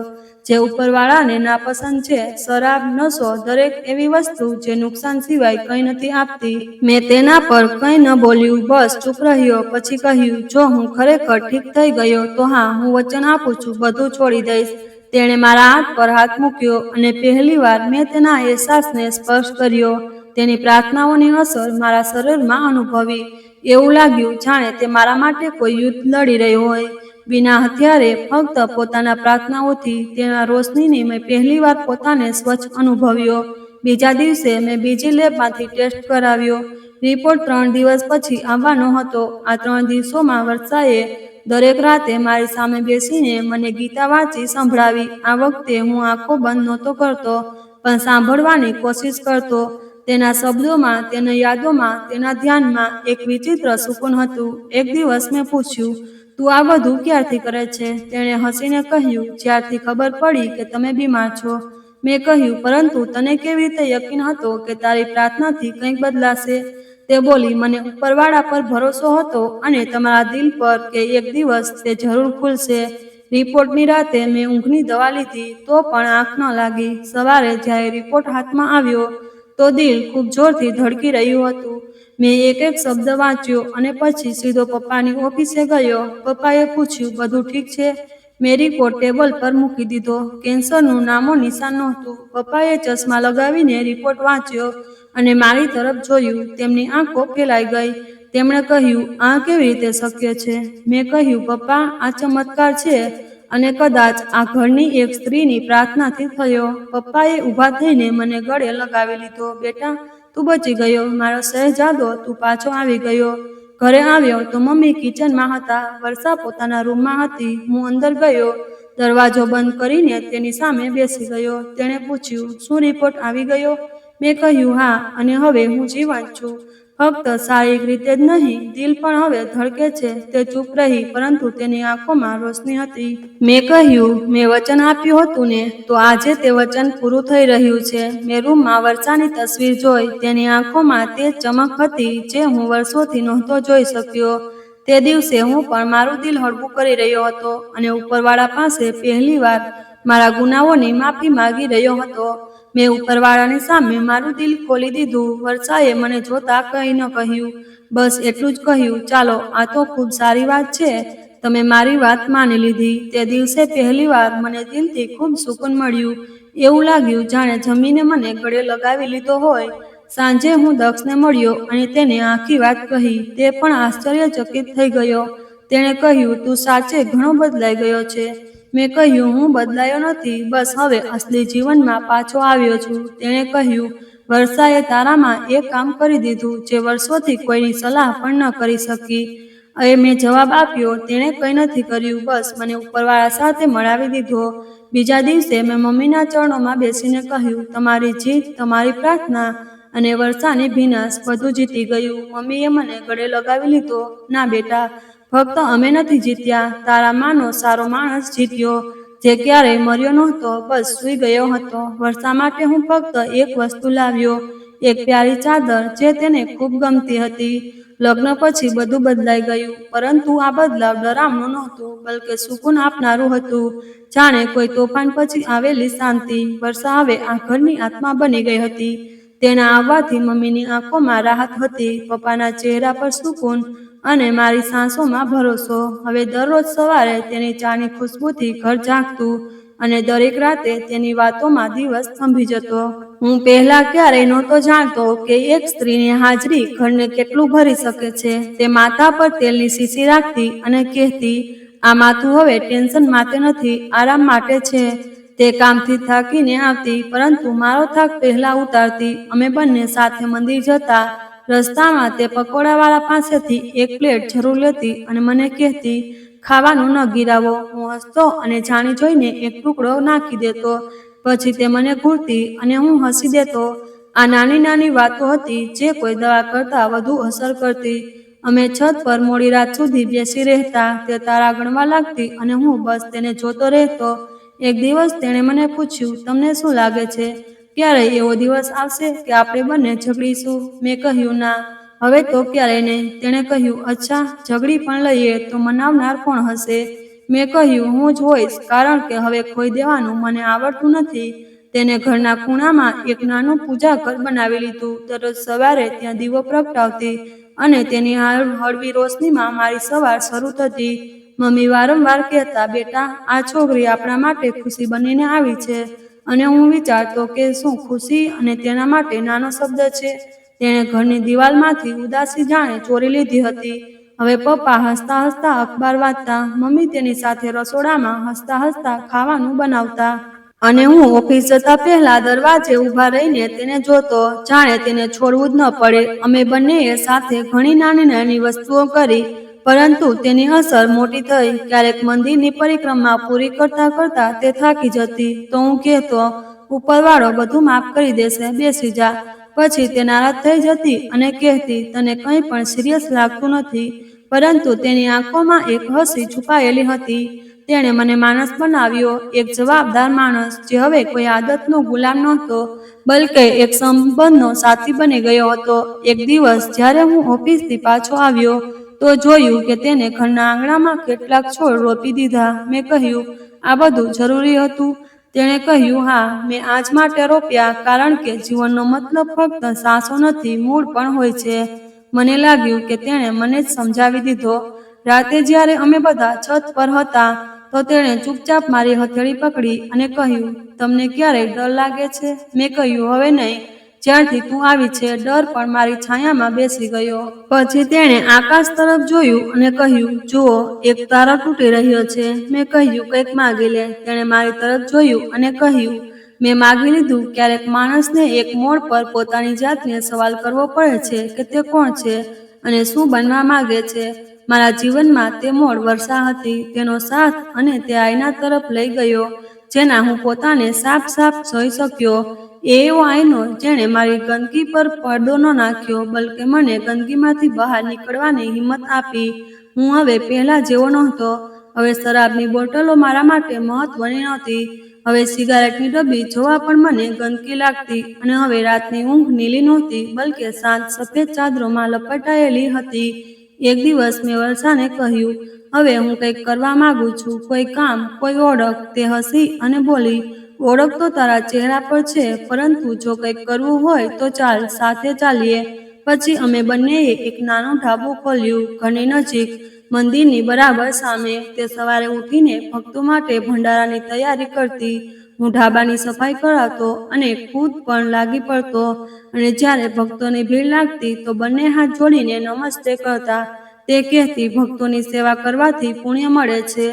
જે ઉપરવાળાને નાપસંદ છે. શરાબ, નશો, દરેક એવી વસ્તુ જે નુકસાન સિવાય કંઈ નથી આપતી. મેં તેના પર કંઈ ન બોલ્યું, બસ ચૂપ રહ્યો. પછી કહ્યું, જો હું ખરેખર ઠીક થઈ ગયો તો હા, હું વચન આપું છું, બધું છોડી દઈશ. તેણે મારા હાથ પર હાથ મૂક્યો, અને પહેલીવાર મેં તેના અહેસાસને સ્પર્શ કર્યો. તેની પ્રાર્થનાઓની અસર મારા શરીરમાં અનુભવી. એવું લાગ્યું જાણે તે મારા માટે કોઈ યુદ્ધ લડી રહ્યો હોય, વિના હથિયારે, ફક્ત પોતાના પ્રાર્થનાઓથી. તેના રોશનીની મેં પહેલીવાર પોતાને સ્વચ્છ અનુભવ્યો. બીજા દિવસે મેં બીજી લેબમાંથી ટેસ્ટ કરાવ્યો. રિપોર્ટ 3 દિવસ પછી આવવાનો હતો. આ 3 દિવસોમાં વર્ષાએ દરેક રાતે મારી સામે બેસીને મને ગીતા વાંચી સંભળાવી. આ વખતે હું આંખો બંધ નહોતો કરતો, પણ સાંભળવાની કોશિશ કરતો. તેના શબ્દોમાં, તેના યાદોમાં, તેના ધ્યાનમાં એક વિચિત્ર સુકૂન હતું. એક દિવસ મેં પૂછ્યું, તું આ બધું ક્યારથી કરે છે? તેણે હસીને કહ્યું, જ્યારથી ખબર પડી કે તમે બીમાર છો. મેં કહ્યું, પરંતુ તને કેવી રીતે યકીન હતો કે તારી પ્રાર્થનાથી કંઈક બદલાશે? તે બોલી, મને ઉપરવાળા પર ભરોસો હતો, અને તમારા દિલ પર કે એક દિવસ તે જરૂર ખુલશે. રિપોર્ટની રાતે મેં ઊંઘની દવા લીધી, તો પણ આંખ ન લાગી. સવારે જ્યારે રિપોર્ટ હાથમાં આવ્યો, તો દિલ ખૂબ જોરથી ધડકી રહ્યું હતું. મેં એક એક શબ્દ વાંચ્યો, અને પછી સીધો પપ્પાની ઓફિસે ગયો. પપ્પાએ પૂછ્યું, બધું ઠીક છે? મેં રિપોર્ટ ટેબલ પર મૂકી દીધો. કેન્સરનું નામો નિશાન નહોતું. પપ્પાએ ચશ્મા લગાવીને રિપોર્ટ વાંચ્યો અને મારી તરફ જોયું. તેમની આંખો ફેલાઈ ગઈ. તેમણે કહ્યું, આ કેવી રીતે શક્ય છે? મેં કહ્યું, પપ્પા, આ ચમત્કાર છે, અને કદાચ આ ઘરની એક સ્ત્રીની પ્રાર્થનાથી થયો. પપ્પાએ ઊભા થઈને મને ગળે લગાવી લીધો. બેટા, તું બચી ગયો, મારો શહેજાદો, તું પાછો આવી ગયો. ઘરે આવ્યો તો મમ્મી કિચનમાં હતા, વર્ષા પોતાના રૂમમાં હતી. હું અંદર ગયો, દરવાજો બંધ કરીને તેની સામે બેસી ગયો. તેણે પૂછ્યું, શું રિપોર્ટ આવી ગયો? મેં કહ્યું, હા, અને હવે હું જીવંત છું. ફક્ત શારીરિક રીતે જ નહીં, દિલ પણ હવે ધડકે છે. તે ચૂપ રહી, પરંતુ તેની આંખોમાં રોશની હતી. મેં કહ્યું, મેં વચન આપ્યું હતું ને, તો આજે તે વચન પૂરું થઈ રહ્યું છે. મેં રૂમમાં વર્ષાની તસવીર જોઈ. તેની આંખોમાં તે ચમક હતી જે હું વર્ષોથી નહોતો જોઈ શક્યો. તે દિવસે હું પણ મારું દિલ હળવું કરી રહ્યો હતો અને ઉપરવાળા પાસે પહેલીવાર મારા ગુનાઓની માફી માંગી રહ્યો હતો. મેં ઉપરવાળાની સામે મારું દિલ ખોલી દીધું. વર્ષાએ મને જોતા કંઈ ન કહ્યું, બસ એટલું જ કહ્યું, ચાલો, આ તો ખૂબ સારી વાત છે, તમે મારી વાત માની લીધી. તે દિવસે પહેલીવાર મને દિલથી ખૂબ સુકૂન મળ્યું. એવું લાગ્યું જાણે જમીને મને ગળે લગાવી લીધો હોય. સાંજે હું દક્ષને મળ્યો અને તેને આખી વાત કહી. તે પણ આશ્ચર્યચકિત થઈ ગયો. તેણે કહ્યું, તું સાચે ઘણો બદલાઈ ગયો છે. મેં કહ્યું, હું બદલાયો નથી, બસ હવે અસલી જીવનમાં પાછો આવ્યો છું. તેણે કહ્યું, વર્ષાએ તારામાં એ કામ કરી દીધું જે વર્ષોથી કોઈની સલાહ પણ ન કરી શકી. હવે મેં જવાબ આપ્યો, તેણે કંઈ નથી કર્યું, બસ મને ઉપરવાળા સાથે મળાવી દીધો. બીજા દિવસે મેં મમ્મીના ચરણોમાં બેસીને કહ્યું, તમારી જીત, તમારી પ્રાર્થના અને વર્ષાની ભીનાશ બધું જીતી ગયું. મમ્મીએ મને ગળે લગાવી લીધો. ના બેટા, ફક્ત અમે નથી જીત્યા, તારા માનો સારો માણસ જીત્યો, જે ક્યારેય મર્યો નહોતો, બસ સૂઈ ગયો હતો. વર્ષા માટે હું ફક્ત એક વસ્તુ લાવ્યો, એક પ્યારી ચાદર જે તેને ખૂબ ગમતી હતી. લગ્ન પછી બધું બદલાઈ ગયું, પરંતુ આ બદલાવ ડરામણું નહોતું, બલકે સુકૂન આપનારું હતું, જાણે કોઈ તોફાન પછી આવેલી શાંતિ. વર્ષા હવે આ ઘરની આત્મા બની ગઈ હતી. તેના આવવાથી મમ્મીની આંખોમાં રાહત હતી, પપ્પાના ચહેરા પર સુકૂન અને મારી સાંસોમાં ભરોસો. હવે દરરોજ સવારે તેની ચાની ખુશ્બુથી ઘર ઝાંખતું અને દરેક રાતે તેની વાતોમાં દિવસ થંભી જતો. હું પહેલા ક્યારેય નહોતો જાણતો કે એક સ્ત્રીની હાજરી ઘરને કેટલું ભરી શકે છે. તે માથા પર તેલની શીશી રાખતી અને કહેતી, આ માથું હવે ટેન્શન માટે નથી, આરામ માટે છે. તે કામથી થાકીને આવતી, પરંતુ મારો થાક પહેલા ઉતારતી. અમે બંને સાથે મંદિર જતા. રસ્તામાં તે પકોડાવાળા પાસેથી એક પ્લેટ જરૂર લેતી અને મને કહેતી, ખાવાનું ન ગિરાવો. હું હસતો અને જાણી જોઈને એક ટુકડો નાખી દેતો. પછી તે મને ઘૂરતી અને હું હસી દેતો. આ નાની નાની વાતો હતી જે કોઈ દવા કરતાં વધુ અસર કરતી. અમે છત પર મોડી રાત સુધી બેસી રહેતા. તે તારા ગણવા લાગતી અને હું બસ તેને જોતો રહેતો. એક દિવસ તેણે મને પૂછ્યું, તમને શું લાગે છે, ક્યારેય એવો દિવસ આવશે કે આપણે બંને ઝઘડીશું? મેં કહ્યું, ના, હવે તો ક્યારેય નહીં. તેણે કહ્યું, અચ્છા, ઝઘડી પણ લઈએ તો મનાવનાર કોણ હશે? મેં કહ્યું, હું જ હોઈશ, કારણ કે હવે ખોઈ દેવાનું મને આવડતું નથી. તેને ઘરના ખૂણામાં એક નાનું પૂજા ઘર બનાવી લીધું. દરરોજ સવારે ત્યાં દીવો પ્રગટાવતી અને તેની હળવી રોશનીમાં મારી સવાર શરૂ થતી. મમ્મી વારંવાર કહેતા, બેટા, આ છોકરી આપણા માટે ખુશી બનીને આવી છે. અને હું વિચારતો કે શું ખુશી અને તેના માટે નાનો શબ્દ છે. તેણે ઘરની દિવાલમાંથી ઉદાસી જાણે ચોરી લીધી હતી. હવે પપ્પા હસતા હસતા અખબાર વાંચતા, મમ્મી તેની સાથે રસોડામાં હસતા હસતા ખાવાનું બનાવતા. અને હું ઓફિસ જતા પહેલા દરવાજે ઊભા રહીને તેને જોતો, જાણે તેને છોડવું જ ન પડે. અમે બંનેએ સાથે ઘણી નાની નાની વસ્તુઓ કરી, પરંતુ તેની અસર મોટી થઈ. ક્યારેક મંદિરની પરિક્રમા પૂરી કરતા કરતા તે થાકી જતી, તો હું કહેતો, ઉપરવાળો બધું માફ કરી દેશે, બેસી જા. પછી તે નારાજ થઈ જતી અને કહેતી, તને કંઈ પણ સિરિયસ લાગતું નથી. પરંતુ તેની આંખોમાં એક હસી છુપાયેલી હતી. તેણે મને માણસ બનાવ્યો, એક જવાબદાર માણસ, જે હવે કોઈ આદતનો ગુલામ નહોતો, બલકે એક સંબંધનો સાથી બની ગયો હતો. એક દિવસ જ્યારે હું ઓફિસથી પાછો આવ્યો તો જોયું કે તેને ઘરના આંગણામાં કેટલાક છોડ રોપી દીધા. મેં કહ્યું, આ બધું જરૂરી હતું? તેણે કહ્યું, હા, મેં આજ માટે રોપ્યા, કારણ કે જીવનનો મતલબ ફક્ત સાસો નથી, મૂળ પણ હોય છે. મને લાગ્યું કે તેણે મને જ સમજાવી દીધો. રાતે જ્યારે અમે બધા છત પર હતા તો તેણે ચૂપચાપ મારી હથેળી પકડી અને કહ્યું, તમને ક્યારેય ડર લાગે છે? મેં કહ્યું, હવે નહીં. જ્યારથી તું આવી છે, ડર પણ મારી છાયામાં બેસી ગયો. પછી તેણે આકાશ તરફ જોયું અને કહ્યું, જુઓ, એક તારો તૂટી રહ્યો છે. મેં કહ્યું, કંઈક માગી લે. તેણે મારી તરફ જોયું અને કહ્યું, મેં માગી લીધું. ક્યારેક માણસને એક મોડ પર પોતાની જાતને સવાલ કરવો પડે છે કે તે કોણ છે અને શું બનવા માંગે છે. મારા જીવનમાં તે મોડ વર્ષા હતી. તેનો સાથ અને તે આઈના તરફ લઈ ગયો જેના હું પોતાને સાફ સાફ જોઈ શક્યો. એ એવો આઈનો જેણે મારી ગંદકી પર પડદો ન નાખ્યો, બલકે મને ગંદકીમાંથી બહાર નીકળવાની હિંમત આપી. હું હવે પહેલા જેવો નહોતો. હવે શરાબની બોટલો મારા માટે મહત્વની નહોતી. હવે સિગારેટની ડબ્બી જોવા પણ મને ગંદકી લાગતી. અને હવે રાતની ઊંઘ નીલી નહોતી, બલકે શાંત સફેદ ચાદરોમાં લપેટાયેલી હતી. એક દિવસ મેં વર્ષાને કહ્યું, હવે હું કંઈક કરવા માંગુ છું, કોઈ કામ, કોઈ ઓળખ. તે હસી અને બોલી, ઓળખ તો તારા ચહેરા પર છે, પરંતુ જો કંઈક કરવું હોય તો ચાલ, સાથે ચાલીએ. પછી અમે બંનેએ એક નાનું ઢાબું ખોલ્યું ઘરની નજીક, મંદિરની બરાબર સામે. તે સવારે ઉઠીને ભક્તો માટે ભંડારાની તૈયારી કરતી. હું ઢાબાની સફાઈ કરાવતો અને ખુદ પણ લાગી પડતો. અને જ્યારે ભક્તોની ભીડ લાગતી તો બંને હાથ જોડીને નમસ્તે કરતા. તે કહેતી, ભક્તોની સેવા કરવાથી પુણ્ય મળે છે.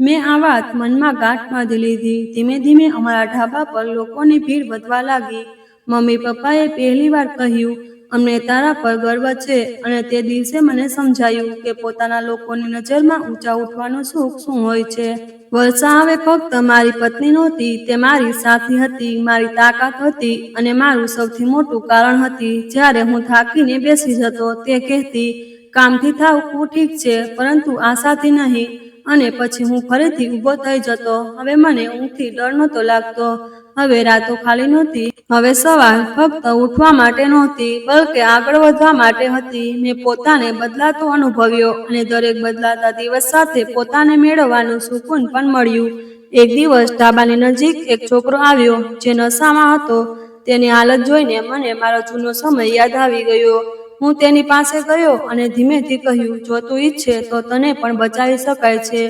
મેં આ વાત મનમાં ગાંઠ બાંધી લીધી. ધીમે ધીમે અમારા ઢાબા પર લોકોની ભીડ વધવા લાગી. મમ્મી પપ્પાએ પહેલીવાર કહ્યું, અમને તારા પર ગર્વ છે. અને તે દિવસે મને સમજાયું કે પોતાના લોકોની નજરમાં ઊંચા ઉઠવાનું સુખ શું હોય છે. વર્ષા હવે ફક્ત મારી પત્ની નહોતી, તે મારી સાથી હતી, મારી તાકાત હતી અને મારું સૌથી મોટું કારણ હતી. જ્યારે હું થાકીને બેસી જતો, તે કહેતી, કામથી થાકવું ઠીક છે, પરંતુ આશાથી નહીં. અને પછી હું ફરીથી ઊભો થઈ જતો. હવે મને ઊંઘથી ડર નહોતો લાગતો. હવે રાતો ખાલી નહોતી. હવે સવાર ફક્ત ઉઠવા માટે નહોતી, બલકે આગળ વધવા માટે હતી. મેં પોતાને બદલાતો અનુભવ્યો અને દરેક બદલાતા દિવસ સાથે પોતાને મેળવવાનું સુકૂન પણ મળ્યું. એક દિવસ ઢાબાની નજીક એક છોકરો આવ્યો જે નશામાં હતો. તેની હાલત જોઈને મને મારો જૂનો સમય યાદ આવી ગયો. હું તેની પાસે ગયો અને ધીમેથી કહ્યું, જો તું ઈચ્છે તો તને પણ બચાવી શકાય છે,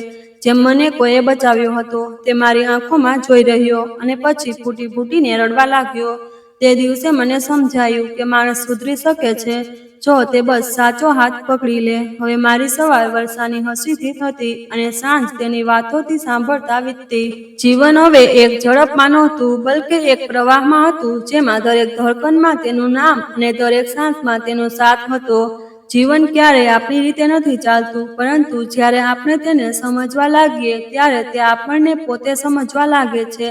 જેમ મને કોઈએ બચાવ્યો હતો. તે મારી આંખોમાં જોઈ રહ્યો અને પછી ફૂટી ફૂટીને રડવા લાગ્યો. તે દિવસે મને સમજાયું કે માણસ સુધરી શકે છે જો તે બસ સાચો હાથ પકડી લે. હવે મારી સવાર વર્ષાની હસીથી થતી અને સાંજ તેની વાતોથી સાંભળતા વીતતી. જીવન હવે એક ઝડપમાં નહોતું, બલકે એક પ્રવાહમાં હતું, જેમાં દરેક ધડકનમાં તેનું નામ અને દરેક સાંસમાં તેનો સાથ હતો. જીવન ક્યારેય આપણી રીતે નથી ચાલતું, પરંતુ જ્યારે આપણે તેને સમજવા લાગીએ ત્યારે તે આપણને પોતે સમજવા લાગે છે.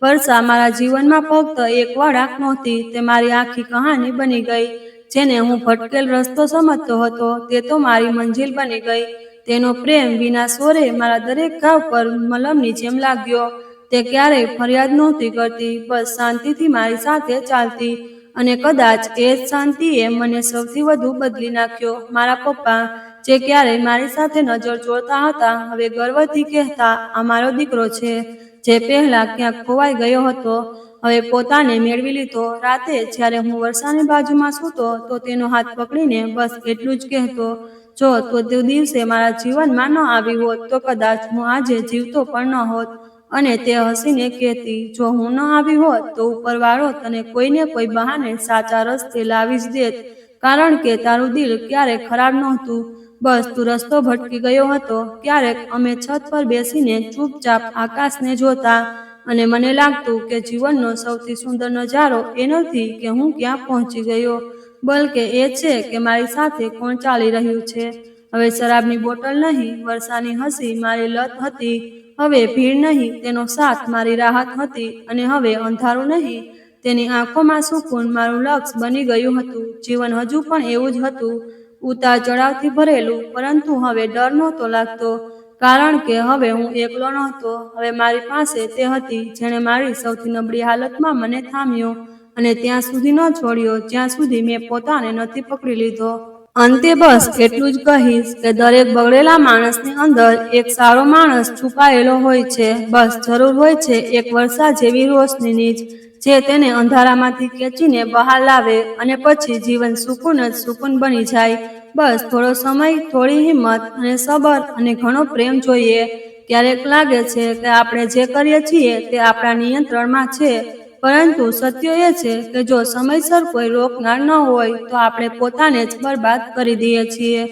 વર્ષા મારા જીવનમાં ફક્ત એક વળાંક નહોતી, તે મારી આખી કહાની બની ગઈ. જેને હું ભટકેલ રસ્તો સમજતો હતો, તે તો મારી મંજિલ બની ગઈ. તેનો પ્રેમ વિના સ્વરે મારા દરેક ઘાવ પર મલમની જેમ લાગ્યો. તે ક્યારેય ફરિયાદ નહોતી કરતી, બસ શાંતિથી મારી સાથે ચાલતી. અને કદાચ એ જ શાંતિએ મને સૌથી વધુ બદલી નાખ્યો. મારા પપ્પા, જે ક્યારેય મારી સાથે નજર જોડતા હતા, હવે ગર્વથી કહેતા, આ મારો દીકરો છે. જે પહેલા ક્યાંક ખોવાઈ ગયો હતો, હવે પોતાને મેળવી લીધો. રાતે જ્યારે હું વર્ષાની બાજુમાં સૂતો તો તેનો હાથ પકડીને બસ એટલું જ કહેતો, જો તો તે દિવસે મારા જીવનમાં ન આવી હોત તો કદાચ હું આજે જીવતો પણ ન હોત. અને તે હસીને કહેતી, જો હું ન આવી હોત તો ઉપરવાળો તને કોઈને કોઈ બહાને સાચા રસ્તે લાવી જ દેત, કારણ કે તારું દિલ ક્યારેય ખરાબ નહોતું. બસ તું રસ્તો ભટકી ગયો હતો. ક્યારેક અમે છત પર બેસીને ચૂપચાપ આકાશને જોતા અને મને લાગતું કે જીવનનો સૌથી સુંદર નજારો એ નથી કે હું ક્યાં પહોંચી ગયો, બલકે એ છે કે મારી સાથે કોણ ચાલી રહ્યું છે. હવે શરાબની બોટલ નહીં, વર્ષાની હસી મારી લત હતી. હવે ભીડ નહીં, તેનો સાથ મારી રાહત હતી. અને હવે અંધારું નહીં, તેની આંખોમાં સુકૂન મારું લક્ષ્ય બની ગયું હતું. જીવન હજુ પણ એવું જ હતું, ઉતાર ચઢાવથી ભરેલું, પરંતુ હવે ડર નહોતો લાગતો, કારણ કે હવે હું એકલો નહોતો. હવે મારી પાસે તે હતી જેણે મારી સૌથી નબળી હાલતમાં મને થામ્યો અને ત્યાં સુધી ન છોડ્યો જ્યાં સુધી મેં પોતાને નથી પકડી લીધો. અંતે બસ એટલું જ કહીશ કે દરેક બગડેલા માણસની અંદર એક સારો માણસ છુપાયેલો હોય છે. બસ જરૂર હોય છે એક વર્ષા જેવી રોશનીની જ, જે તેને અંધારામાંથી ખેંચીને બહાર લાવે અને પછી જીવન સુકૂન જ સુકૂન બની જાય. બસ થોડો સમય, થોડી હિંમત અને સબર અને ઘણો પ્રેમ જોઈએ. ક્યારેક લાગે છે કે આપણે જે કરીએ છીએ તે આપણા નિયંત્રણમાં છે, પરંતુ સત્ય એ છે કે જો સમયસર કોઈ રોકનાર ન હોય તો આપણે પોતાને જ બરબાદ કરી દઈએ છીએ.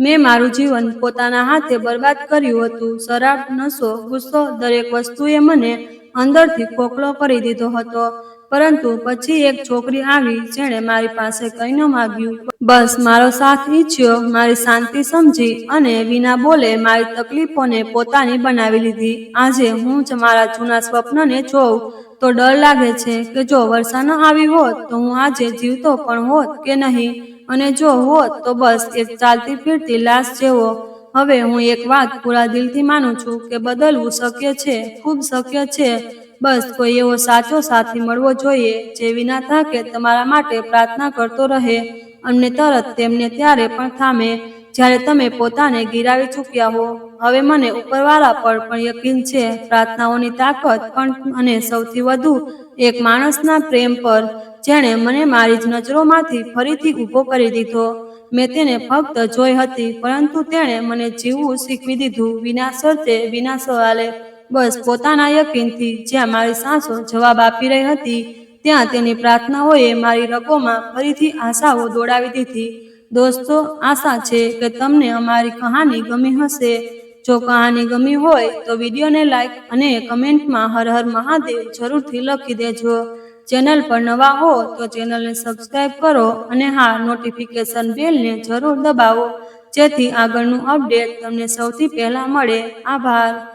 મેં મારું જીવન પોતાના હાથે બરબાદ કર્યું હતું. શરાબ, નશો, ગુસ્સો, દરેક વસ્તુએ મને અંદરથી ખોખલો કરી દીધો હતો. પરંતુ પછી એક છોકરી આવી જેણે મારી પાસે કંઈ ન માગ્યું, બસ મારો સાથ ઈચ્છ્યો, મારી શાંતિ સમજી અને વિના બોલે મારી તકલીફોને પોતાની બનાવી લીધી. આજે હું જ મારા જૂના સ્વપ્નને જોઉં તો ડર લાગે છે કે જો વર્ષા ન આવી હોત તો હું આજે જીવતો પણ હોત કે નહીં, અને જો હોત તો બસ એક ચાલતી ફીરતી લાશ જેવો. હવે હું એક વાત પૂરા દિલથી માનું છું કે બદલવું શક્ય છે, ખૂબ શક્ય છે. બસ કોઈ એવો સાચો સાથી મળવો જોઈએ જે વિના થાકે તમારા માટે પ્રાર્થના કરતો રહે અને તરત તેમને ત્યારે પણ થામે જ્યારે તમે પોતાને ગિરાવી ચૂક્યા હો. હવે મને ઉપરવાળા પર પણ યકીન છે, પ્રાર્થનાઓની તાકાત પણ, અને સૌથી વધુ એક માણસના પ્રેમ પર જેણે મને મારી જ નજરોમાંથી ફરીથી ઊભો કરી દીધો. મેં તેને ફક્ત જોઈ હતી, પરંતુ તેણે મને જીવવું શીખવી દીધું, વિના શરતે, વિના સવાલે, બસ પોતાના યકીનથી. જ્યાં મારી સાંસો જવાબ આપી રહી હતી, ત્યાં તેની પ્રાર્થનાઓએ મારી રગોમાં ફરીથી આશાઓ દોડાવી દીધી. દોસ્તો, આશા છે કે તમને અમારી કહાની ગમી હશે. જો કહાની ગમી હોય તો વિડીયોને લાઈક અને કમેન્ટમાં હર હર મહાદેવ જરૂરથી લખી દેજો. ચેનલ પર નવા હો તો ચેનલને સબસ્ક્રાઈબ કરો અને હા, નોટિફિકેશન બેલને જરૂર દબાવો જેથી આગળનું અપડેટ તમને સૌથી પહેલા મળે. આભાર.